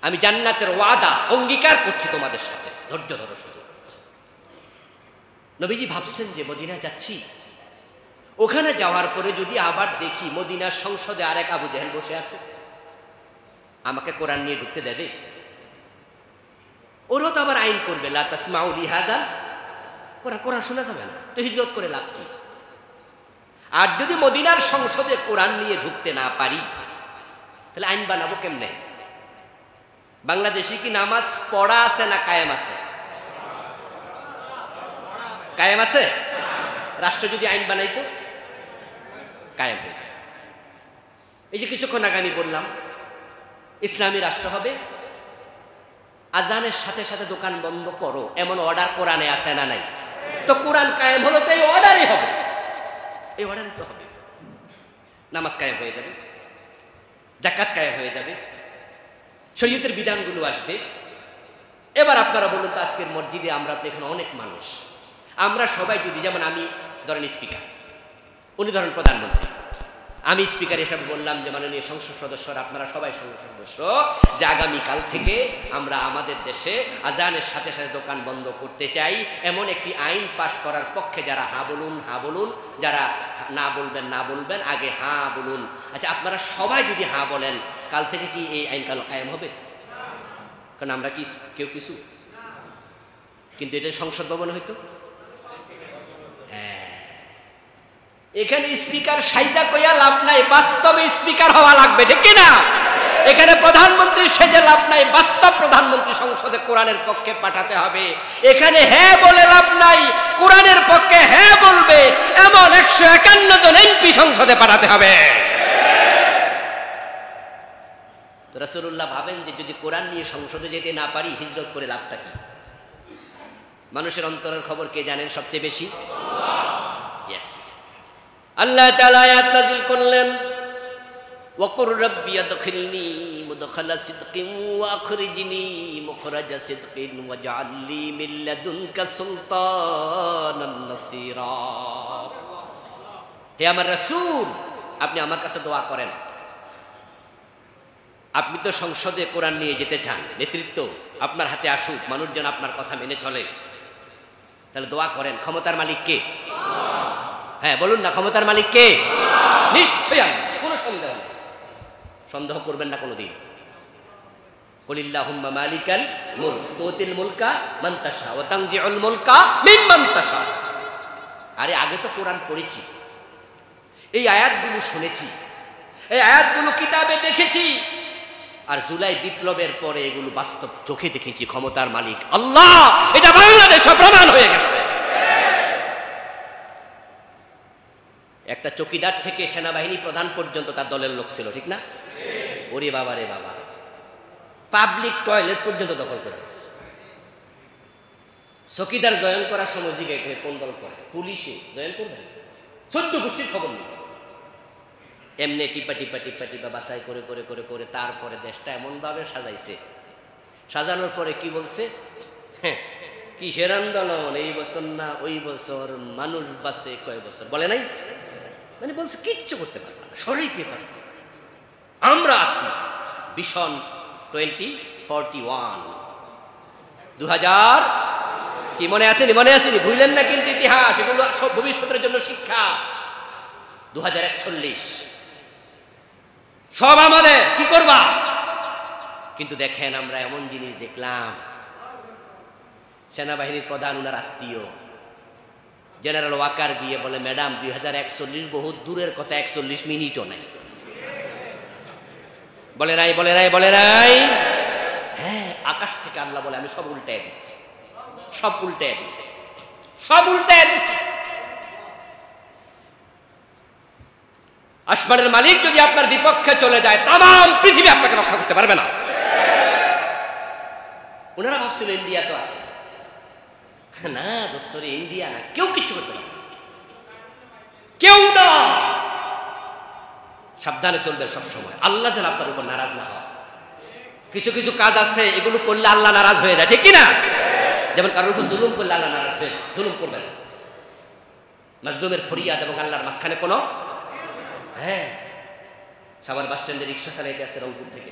আমি জান্নাতের ওয়াদা অঙ্গীকার করছি তোমাদের সাথে, ধৈর্য ধরো শুধু। নবীজি ভাবছেন যে মদিনা যাচ্ছি, ওখানে যাওয়ার পরে যদি আবার দেখি মদিনার সংসদে আরেক আবু জাহেল বসে আছে, আমাকে কোরআন নিয়ে ঢুকতে দেবে? ওরাও তো আবার আইন করবে, লা তাসমাউ লিহাদা, কোরআন শোনা যাবে না, তো হিজরত করে লাভ কি? আর যদি মদিনার সংসদে কোরআন নিয়ে ঢুকতে না পারি, তাহলে আইন বানাবো কেমনে? বাংলাদেশে কি নামাজ পড়া আছে না কায়েম আছে? কায়েম আছে। রাষ্ট্র যদি আইন বানাইতো কায়েম হইত। এই যে কিছুক্ষণ আগে আমি বললাম ইসলামী রাষ্ট্র হবে, আজানের সাথে সাথে দোকান বন্ধ করো, এমন অর্ডার কোরআনে আছে না নাই? তো কোরআন কায়েম হলো তো এই অর্ডারই হবে, এই অর্ডারই তো হবে। নামাজ কায়েম হয়ে যাবে, যাকাত কায়েম হয়ে যাবে, শরীয়তের বিধানগুলো আসবে। এবার আপনারা বলুন তো, আজকের মসজিদে আমরা তো এখানে অনেক মানুষ, আমরা সবাই যদি, যেমন আমি ধরেন স্পিকার, উনি ধরেন প্রধানমন্ত্রী, আমি স্পিকার হিসাবে বললাম যে মাননীয় সংসদ সদস্যরা, আপনারা সবাই সংসদ সদস্য, যে আগামীকাল থেকে আমরা আমাদের দেশে আজানের সাথে সাথে দোকান বন্ধ করতে চাই, এমন একটি আইন পাশ করার পক্ষে যারা হা বলুন, হা বলুন, যারা না বলবেন না বলবেন, আগে হা বলুন। আচ্ছা, আপনারা সবাই যদি হা বলেন, কাল থেকে কি এই আইন কায়েম হবে? কারণ আমরা কি কেউ কিছু, কিন্তু এটা সংসদ ভবনে হইতো। এখানে স্পিকার সাইজা কইয়া লাভ নাই, বাস্তবে স্পিকার হওয়া লাগবে, ঠিক কিনা? এখানে প্রধানমন্ত্রী সেজে লাভ নাই, বাস্তব প্রধানমন্ত্রী সংসদে কোরআনের পক্ষে পাঠাতে হবে। এখানে হ্যাঁ বলে লাভ নাই, কোরআনের পক্ষে হ্যাঁ বলবে এমন 151 জন এমপি সংসদে পাঠাতে হবে। রাসূলুল্লাহ ভাবেন যে যদি কোরআন নিয়ে সংসদে যেতে না পারি, হিজরত করে লাভটা কি? মানুষের অন্তরের খবর কে জানেন সবচেয়ে বেশি? আল্লাহ। আল্লাহ তাআলা আয়াত নাযিল করলেন, ওয়াকুর রাব্বি আদখিলনি মুদখালা সিদকিন ওয়া আখরিজনি মুখরাজা সিদকিন ওয়াজআল লি মিন লাদুনকা সুলতানান নাসীরা। হে আমার রাসূল, আপনি আমার কাছে দোয়া করেন। আপনি তো সংসদে কোরআন নিয়ে যেতে চান, নেতৃত্ব আপনার হাতে আসুক, মানুষজন আপনার কথা মেনে চলে, তাহলে দোয়া করেন। ক্ষমতার মালিক কে? হ্যাঁ বলুন না, ক্ষমতার মালিক কে? নিশ্চয়ই আমি, কোনো সন্দেহ নেই, সন্দেহ করবেন না কোনোদিন। কুলিল্লাহুম্মা মালিকাল মুলক তুতিল মুলকা মান তাশা ওয়া তানজিউল মুলকা মিম্মান তাশা। আরে আগে তো কোরআন পড়েছি, এই আয়াতগুলো শুনেছি, এই আয়াতগুলো কিতাবে দেখেছি, আর জুলাই বিপ্লবের পরে এগুলো বাস্তব চোখে দেখেছি। ক্ষমতার মালিক আল্লাহ, এটা বাংলাদেশে প্রমাণ হয়ে গেছে। একটা চৌকিদার থেকে সেনাবাহিনী প্রধান পর্যন্ত তার দলের লোক ছিল, ঠিক না? ওরে বাবা রে বাবা, পাবলিক টয়লেট পর্যন্ত দখল করে। চৌকিদার জয়েন করার সময় জিজ্ঞাসা কোন দল করে, পুলিশে জয়েন করবেন, 14 গোষ্ঠীর খবর নেই। এমনি টিপা টিপা টিপা টিপা বাছাই করে করে করে করে তারপরে দেশটা এমন ভাবে সাজাইছে। সাজানোর পরে কি বলছে? হ্যাঁ, কিসের আন্দোলন, এই বছর না ওই বছর, মানুষ বাঁচে কয় বছর, বলে নাই? মানে বলছে কিচ্ছু করতে পারবে না, সরাইতে পারবে। আমরা আছি ভিশন 2041, 2000 কি মনে আসেনি? মনে আসেনি, ভুলেন না কিন্তু ইতিহাস, এগুলো সব ভবিষ্যতের জন্য শিক্ষা। 2041 সব আমাদের, কি করবা? কিন্তু দেখেন আমরা এমন জিনিস দেখলাম, সেনাবাহিনীর প্রধান উনার আত্মীয় জেনারেল ওয়াকার গিয়ে বলে, ম্যাডাম 2041 বহুত দূরের কথা, 41 মিনিটও নাই। বলে নাই, বলে নাই, বলে নাই। হ্যাঁ, আকাশ থেকে আল্লাহ বলে আমি সব উল্টায় দিচ্ছি, সব উল্টায় দিচ্ছি, সব উল্টায় দিচ্ছি। আসমানের মালিক যদি আপনার বিপক্ষে চলে যায়, তাম পৃথিবী আপনাকে রক্ষা করতে পারবে না। ওনারা ভাবছিল ইন্ডিয়া তো আছে না, দোস্তরে ইন্ডিয়া না, কেউ কিচ্ছু করতে পারবে না, কেউ না। সাবধানে চলবে সব সময়, আল্লাহ যেন আপনার উপর নারাজ না হয়। কিছু কিছু কাজ আছে এগুলো করলে আল্লাহ নারাজ হয়ে যায়, ঠিক কিনা? যেমন কারোর উপর জুলুম করলে আল্লাহ নারাজ হয়ে, জুলুম করবেন। মাজলুমের ফরিয়াদ এবং আল্লাহর মাঝখানে কোনো, হ্যাঁ, সাভার বাস স্ট্যান্ডে রিক্সা চালাইতে আসছে রংপুর থেকে,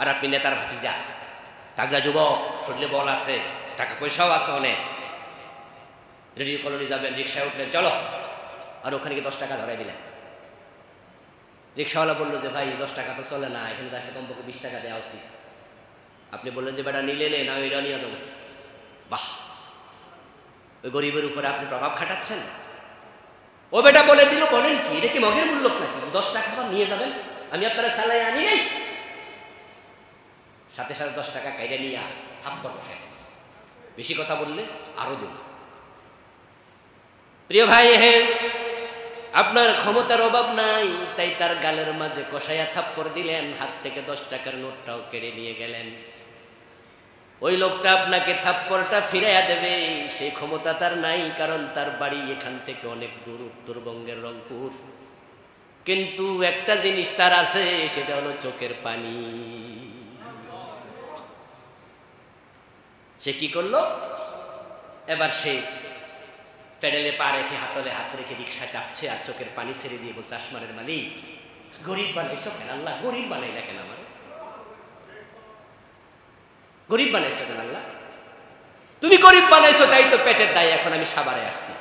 আর আপনি নেতার ভাতিজা, তাগড়া যুবক, শরীরে বল আছে, টাকা পয়সাও আছে অনেক, রেডিও কলোনি যাবেন, রিক্সায় উঠলেন, চলো, আর ওখানে গিয়ে 10 টাকা ধরাই দিলেন। রিক্সাওয়ালা বললো যে ভাই 10 টাকা তো চলে না, এখানে তো আসলে কমপক্ষে 20 টাকা দেওয়া উচিত। আপনি বললেন যে বেটা নিলে নে না, এটা নিয়ে যাবো। বাহ, ওই গরিবের উপরে আপনি প্রভাব খাটাচ্ছেন। ও বেটা বলে দিল, বলেন কি, এটা কি মগের মূল্য নাকি? 10 টাকা আবার নিয়ে যাবেন, আমি আপনারা চালাই আনি নাই। সাথে সাথে 10 টাকা কাইরে নিয়ে থাপ্পড় বসে গেছে। বেশি কথা বললে আরো দিন। প্রিয় ভাই, হ্যাঁ, আপনার ক্ষমতার অভাব নাই, তাই তার গালের মাঝে কষাইয়া থাপ্পড় দিলেন, হাত থেকে 10 টাকার নোটটাও কেড়ে নিয়ে গেলেন। ওই লোকটা আপনাকে থাপ্পড়টা ফিরাইয়া দেবে সেই ক্ষমতা তার নাই, কারণ তার বাড়ি এখান থেকে অনেক দূর, উত্তরবঙ্গের রংপুর। কিন্তু একটা জিনিস তার আছে, সেটা হলো চোখের পানি। সে কি করলো? এবার সে প্যাডেলে পা রেখে, হাতলে হাত রেখে রিক্সা চাপছে, আর চোখের পানি ছেড়ে দিয়ে বলছে, আসমানের মালিক, গরিব বানাইছো কেন আল্লাহ? গরিব বানাইলা কেন আমার? গরিব বানাইছো কেন আল্লাহ? তুমি গরিব বানাইছো, তাই তো পেটের দায় এখন আমি সাভারে আসছি,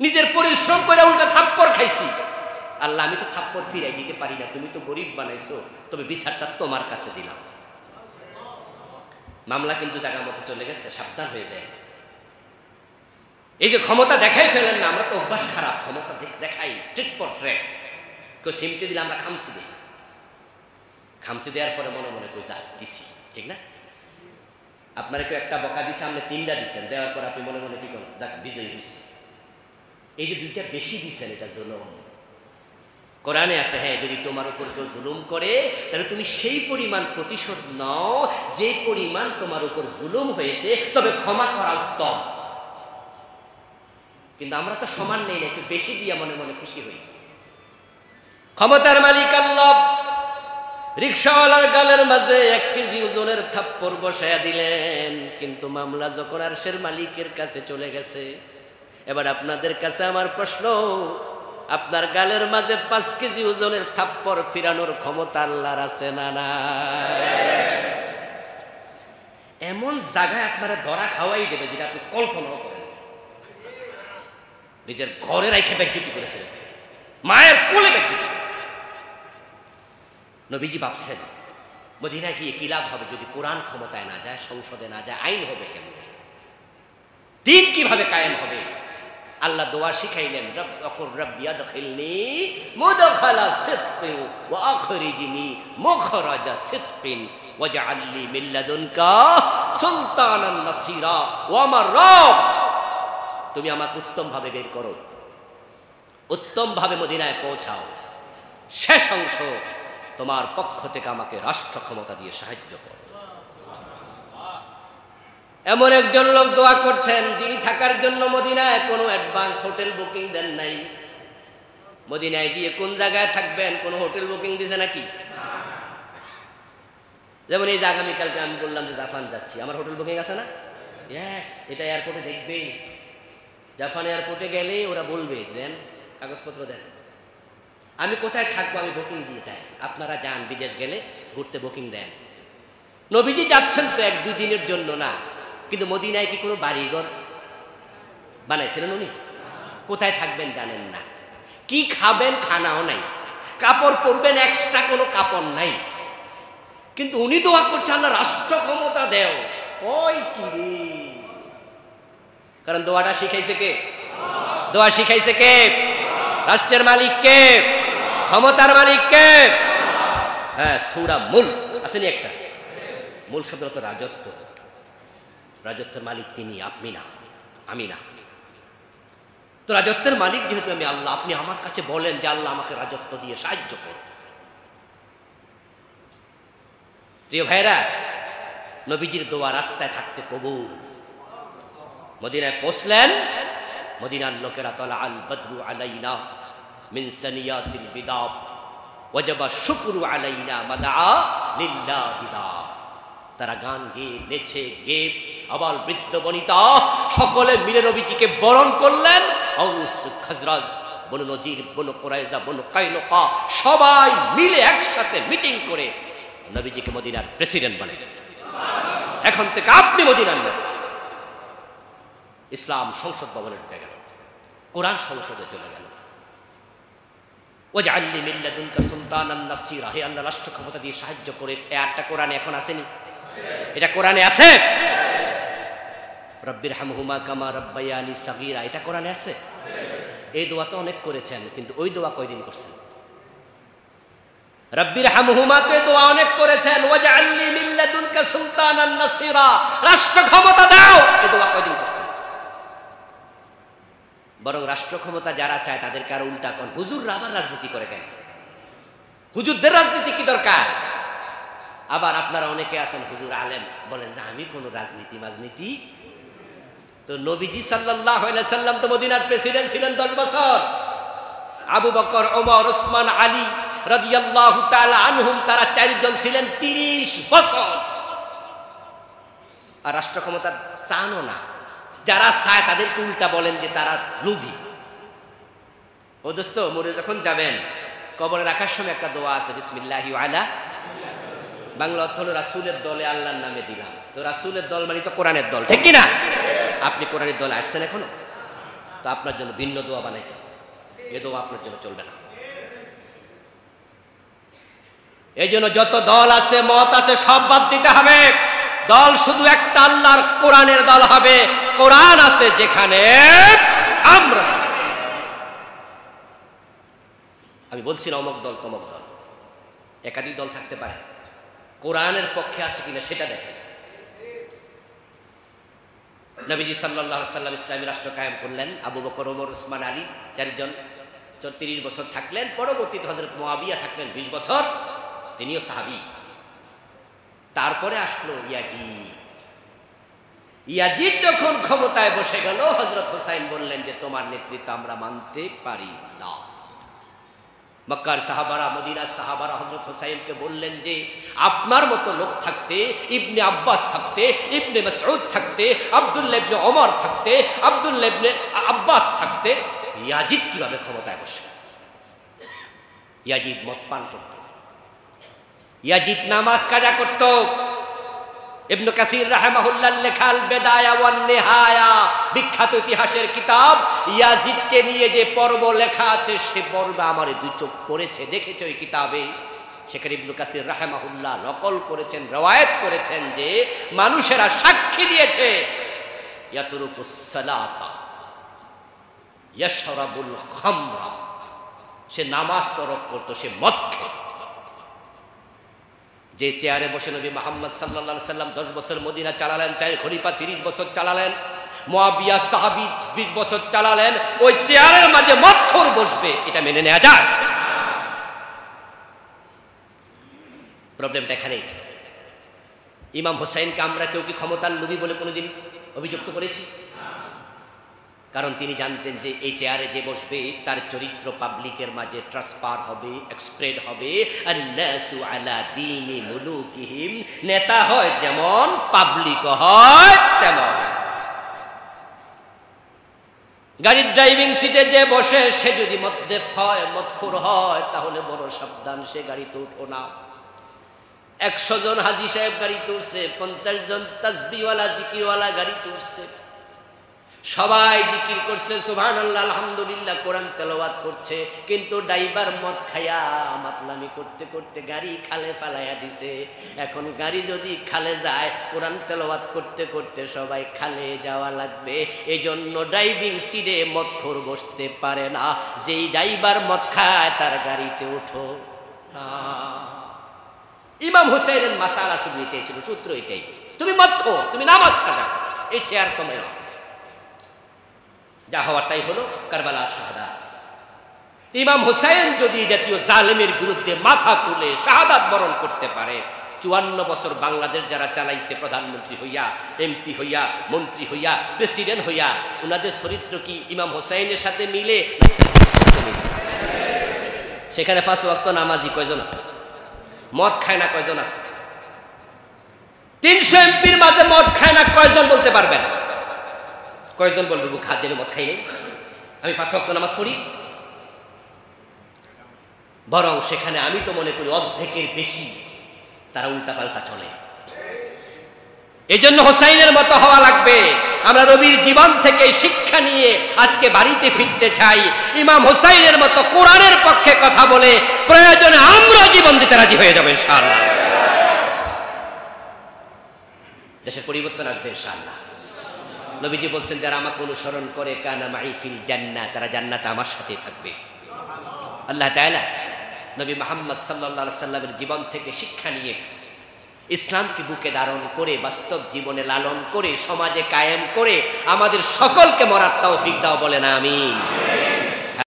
নিজের পরিশ্রম করে উল্টা থাপ্পড় খাইছি। আল্লাহ, আমি তো থাপ্পড় ফিরাই দিতে পারি না, তুমি তো গরিব বানাইছো, তবে বিচারটা তোমার কাছে দিলাম। মামলা কিন্তু জায়গা মতো চলে গেছে, সাবধান হয়ে যায়। এই যে ক্ষমতা দেখাই ফেলেন না, আমরা তো অভ্যাস খারাপ, ক্ষমতা দেখাই ট্রিট ফর ট্রেক। কেউ সিমটি দিলে আমরা খামসি দিই, খামসি দেওয়ার পরে মনে মনে কই যা দিছি, ঠিক না? আপনারা কেউ একটা বকা দিছে, আপনি 3টা দিচ্ছেন, দেওয়ার পর আপনি মনে মনে কি করেন, যাক বিজয়ী হয়েছে। এই যে 2টা বেশি দিচ্ছেন, এটা জুলুম। কোরআনে আছে, হ্যাঁ, যদি তোমার উপর কেউ জুলুম করে তাহলে তুমি সেই পরিমাণ প্রতিশোধ নাও যে পরিমাণ তোমার উপর জুলুম হয়েছে, তবে ক্ষমা করা উত্তম। কিন্তু আমরা তো সমান নেই না, একটু বেশি দিয়ে মনে মনে খুশি হই। ক্ষমতার মালিক আল্লাহ রিকশাওয়ালার গালের মাঝে 1 কেজি ওজনের থাপ্পড় বসায়া দিলেন, কিন্তু মামলা যখন আরশের মালিকের কাছে চলে গেছে। এবার আপনাদের কাছে আমার প্রশ্ন, আপনার গালের মাঝে 5 কেজি ওজনের থাপ্পড় ফিরানোর ক্ষমতা আল্লাহর আছে না নাই? এমন জায়গায় আপনারা ধরা খাওয়াই দেবে যেটা আপনি কল্পনাও করেন। নিজের ঘরে রাইখে বেজ্জতি করেছিলেন, মায়ের কোলে বেজ্জতি। নবীজি ভাবছেন মদিনায় গিয়ে কি লাভ হবে যদি কোরআন ক্ষমতায় না যায়, সংসদে না যায়, আইন হবে কেমন, দিন কিভাবে কায়েম হবে? আল্লাহ দোয়া শিখাইলেন, রব্বি আদখিলনি মুদখালা সিদকিন ওয়া আখরিজনি মুখরাজা সিদকিন ওয়াজআল লি মিন লাদুনকা সুলতানান নাসিরা। ও আমার রব, তুমি আমাকে উত্তম ভাবে বের করো, উত্তম ভাবে মদিনায় পৌঁছাও, শেষ অংশ তোমার পক্ষ থেকে আমাকে রাষ্ট্র ক্ষমতা দিয়ে সাহায্য করো। এমন একজন লোক দোয়া করছেন যিনি থাকার জন্য মদিনায় কোনো অ্যাডভান্স হোটেল বুকিং দেন নাই। মদিনায় গিয়ে কোন জায়গায় থাকবেন, কোনো হোটেল বুকিং দিছে নাকি? যেমন এই যে আগামীকালকে আমি বললাম যে জাপান যাচ্ছি, আমার হোটেল বুকিং আছে না? ইয়েস, এটা এয়ারপোর্টে দেখবে। জাপান এয়ারপোর্টে গেলে ওরা বলবে দেন কাগজপত্র দেন, আমি কোথায় থাকবো আমি বুকিং দিয়ে যাই। আপনারা যান বিদেশ গেলে ঘুরতে বুকিং দেন। নবীজি যাচ্ছেন তো 1-2 দিনের জন্য না, কিন্তু মদিনায় কি কোনো বাড়িঘর বানাইছিলেন উনি? কোথায় থাকবেন জানেন না, কি খাবেন খানাও নাই, কাপড় পরবেন এক্সট্রা কোনো কাপড় নাই, কিন্তু উনি দোয়া করছে আল্লাহ রাষ্ট্র ক্ষমতা দেও। ওই কি রে, কারণ দোয়াটা শিখাইছে কে? দোয়া শিখাইছে কে? রাষ্ট্রের মালিক কে? ক্ষমতার মালিক কে? হ্যাঁ, সূরা মুলক আসেনি একটা? মূল শব্দ তো রাজত্ব, রাজত্বের মালিক তিনি, আপনি না, আমি না। তো রাজত্বের মালিক যেহেতু আমি আল্লাহ, আপনি আমার কাছে বলেন যে আল্লাহ আমাকে রাজত্ব দিয়ে সাহায্য করুন। প্রিয় ভাইরা, নবীজির দোয়া রাস্তায় থাকতে কবুল। মদিনায় পৌঁছলেন, মদিনার লোকেরা তালা আল বদরু আলাইনা মিন সানিয়াতিল বিদাব ওয়াজাবা শুকরু আলাইনা মাদা লিল্লাহি দা। তারা গান গেয়ে নেচে গেয়ে আবাল বৃদ্ধ বনিতা সকলে মিলে নবীজিকে বরণ করলেন। আউস খাজরাজ, বনু নজির, বনু কুরাইজা, বনু কাইনুকা সবাই মিলে একসাথে মিটিং করে নবীজিকে মদিনার প্রেসিডেন্ট বানালেন। এখন থেকে আপনি মদিনার লোক। ইসলাম সংসদ ভবনে ঢুকে গেল, কোরআন সংসদে চলে গেল। ওয়াজআল লি মিন লাদুনকা সুলতানান নাসিরা, হে আল্লাহ রাষ্ট্র ক্ষমতা দিয়ে সাহায্য করে। এই আয়াতটা কোরআনে এখন আসেনি? এটা কোরআনে আছে। রব্বির হামহুমা কামা রাব্বায়ানি সাগীরা, এটা কোরআনে আছে। এই দোয়া তো অনেক করেছেন, কিন্তু ওই দোয়া কয়দিন করছেন? রব্বির হামহুমা তে দোয়া অনেক করেছেন, ওয়াজআল লি মিন লাদুনকা সুলতানান নাসিরা, রাষ্ট্র ক্ষমতা দাও, এই দোয়া কয়দিন করছেন? বরং রাষ্ট্র ক্ষমতা যারা চায় তাদেরকে আরো উল্টা কোন, হুজুররা আবার রাজনীতি করে কেন? হুজুরদের রাজনীতি কি দরকার? আবার আপনারা অনেকে আছেন হুজুর আলেম, বলেন যে আমি কোন রাজনীতি। তো নবীজি সাল্লাল্লাহু আলাইহি সাল্লাম তো মদিনার প্রেসিডেন্ট ছিলেন 10 বছর। আবু বকর, ওমর, ওসমান, আলী রাদিয়াল্লাহু তাআলা আনহুম, তারা 4 জন ছিলেন 30 বছর। আর রাষ্ট্র ক্ষমতা চানো না। যারা চায় তাদেরকে উল্টা বলেন যে তারা লোভী। ও দোস্ত, মরে যখন যাবেন কবরে রাখার সময় একটা দোয়া আছে, বিসমিল্লাহি আলা, বাংলা অর্থ হলো রাসূলের দলে আল্লাহর নামে দিলাম। তো রাসূলের দল মানে তো কোরআনের দল, ঠিক কি না? আপনি কোরআনের দলে আসছেন এখনো, তো আপনার জন্য ভিন্ন দোয়া বানাইতে, এ দোয়া আপনার জন্য চলবে না। এই জন্য যত দল আছে, মত আছে, সব বাদ দিতে হবে। দল শুধু একটা, আল্লাহর কোরআনের দল হবে। কোরআন আছে যেখানে আমরা, আমি বলছি না অমুক দল তমুক দল, একাধিক দল থাকতে পারে, কোরআনের পক্ষে আছে কিনা সেটা দেখেন। নবীজি সাল্লাল্লাহু আলাইহি সাল্লাম ইসলামী রাষ্ট্র কায়েম করলেন। আবু বকর, ওমর, ওসমান, আলী 4 জন 30 বছর থাকলেন। পরবর্তীতে হযরত মুআবিয়া থাকলেন 20 বছর, তিনিও সাহাবী। তারপরে আসলো ইয়াজিদ যখন ক্ষমতায় বসে গেল, হযরত হুসাইন বললেন যে তোমার নেতৃত্ব আমরা মানতে পারি না। মক্কার সাহাবারা, মদিনার সাহাবারা হযরত হুসাইনকে বললেন যে আপনার মতো লোক থাকতে, ইবনে আব্বাস থাকতে, ইবনে মাসউদ থাকতে, আব্দুল্লাহ ইবনে ওমর থাকতে, আব্দুল্লাহ ইবনে আব্বাস থাকতে ইয়াজিদ কিভাবে ক্ষমতায় বসে? ইয়াজিদ মদ পান করত, ইয়াজিদ নামাজ কাজা করত। ইবনে কাসির রাহিমাহুল্লাহর লেখা আল বিদায়া ওয়ান নিহায়া বিখ্যাত ইতিহাসের কিতাব, ইয়াজিদকে নিয়ে যে পর্ব লেখা আছে সে পর্বে আমার দুই চোখ পড়েছে, দেখেছে ওই কিতাবে। সেখানে ইবনে কাসির রাহিমাহুল্লাহ নকল করেছেন, রওয়ায়াত করেছেন যে মানুষেরা সাক্ষী দিয়েছে ইয়াতরুকুস সালাতা ইয়াশরাবুল খামরা, সে নামাজ তরক করত, সে মদ খেত। যে চেয়ারে বসে নবী মুহাম্মদ সাল্লাল্লাহু আলাইহি সাল্লাম 10 বছর মদিনা চালালেন, 4 খলিফা 30 বছর চালালেন, মুয়াবিয়া সাহাবী 20 বছর চালালেন, ওই চেয়ারের মাঝে মদখোর বসবে, এটা মেনে নেওয়া যায়? প্রবলেমটা এখানেই। ইমাম হুসাইনকে আমরা কেউ কি ক্ষমতার লোভী বলে কোনোদিন অভিযুক্ত করেছি? কারণ তিনি জানতেন যে এই চেয়ারে যে বসবে তার চরিত্র পাবলিকের মাঝে ট্রান্সফার হবে, এক্সপ্রেড হবে। আন্নাসু আলা দীনি মুলুকিহিম, নেতা হয় যেমন পাবলিক হয় তেমন। গাড়ির ড্রাইভিং সিটে যে বসে সে যদি মদ্যপ হয়, মদখোর হয়, তাহলে বড় সাবধান, সে গাড়িতে উঠো না। 100 জন হাজী সাহেব গাড়িতে উঠছে, 50 জন তাসবিহওয়ালা জিকিরওয়ালা গাড়িতে উঠছে, সবাই জিকির করছে, সুবহানাল্লাহ, আলহামদুলিল্লাহ, কোরআন তেলাওয়াত করছে, কিন্তু ড্রাইভার মদ খায়া মাতলামি করতে করতে গাড়ি খালে ফালাইয়া দিছে। এখন গাড়ি যদি খালে যায়, কোরআন তেলাওয়াত করতে করতে সবাই খালে যাওয়া লাগবে। এই জন্য ড্রাইভিং সিটে মদখোর বসতে পারে না। যেই ড্রাইভার মদ খায় তার গাড়িতে ওঠো না। ইমাম হুসাইনের মাসালা শুধু এটাই ছিল, সূত্র এটাই, তুমি মদখোর, তুমি নামাজ কাজা, এই চেয়ার তোমার। যা হওয়ার তাই হলো, কারবালার শাহাদাত। ইমাম হুসাইন যদি জাতীয় জালেমের বিরুদ্ধে মাথা তুলে শাহাদাত বরণ করতে পারে, 54 বছর বাংলাদেশ যারা চালাইছে, প্রধানমন্ত্রী হইয়া, এমপি হইয়া, মন্ত্রী হইয়া, প্রেসিডেন্ট হইয়া, ওনাদের চরিত্র কি ইমাম হুসাইনের সাথে মিলে? সেখানে 5 ওয়াক্ত নামাজি কয়জন আছে? মদ খায় না কয়জন আছে? 300 এমপির মাঝে মদ খায় না কয়জন বলতে পারবেন? কয়জন বলবে বুক হাত দিয়ে মদ খাই নেই, আমি 5 ওয়াক্ত নামাজ পড়ি? বরং সেখানে আমি তো মনে করি অর্ধেকের বেশি তারা উল্টাপাল্টা চলে। এই জন্য হোসাইনের মতো হওয়া লাগবে। আমরা নবীর জীবন থেকে শিক্ষা নিয়ে আজকে বাড়িতে ফিরতে চাই। ইমাম হোসাইনের মতো কোরআনের পক্ষে কথা বলে প্রয়োজনে আমরা জীবন দিতে রাজি হয়ে যাবো ইনশাআল্লাহ। দেশের পরিবর্তন আসবে ইনশাআল্লাহ। নবীজি বলছেন, যারা আমাকে অনুসরণ করে কানা মাই ফিল জান্নাহ, তারা জান্নাতে আমার সাথে থাকবে। আল্লাহ তাআলা নবী মুহাম্মদ সাল্লাল্লাহু আলাইহি সাল্লামের জীবন থেকে শিক্ষা নিয়ে ইসলামকে বুকে ধারণ করে বাস্তব জীবনে লালন করে সমাজে কায়েম করে আমাদের সকলকে মরার তৌফিক দাও, বলেন আমিন।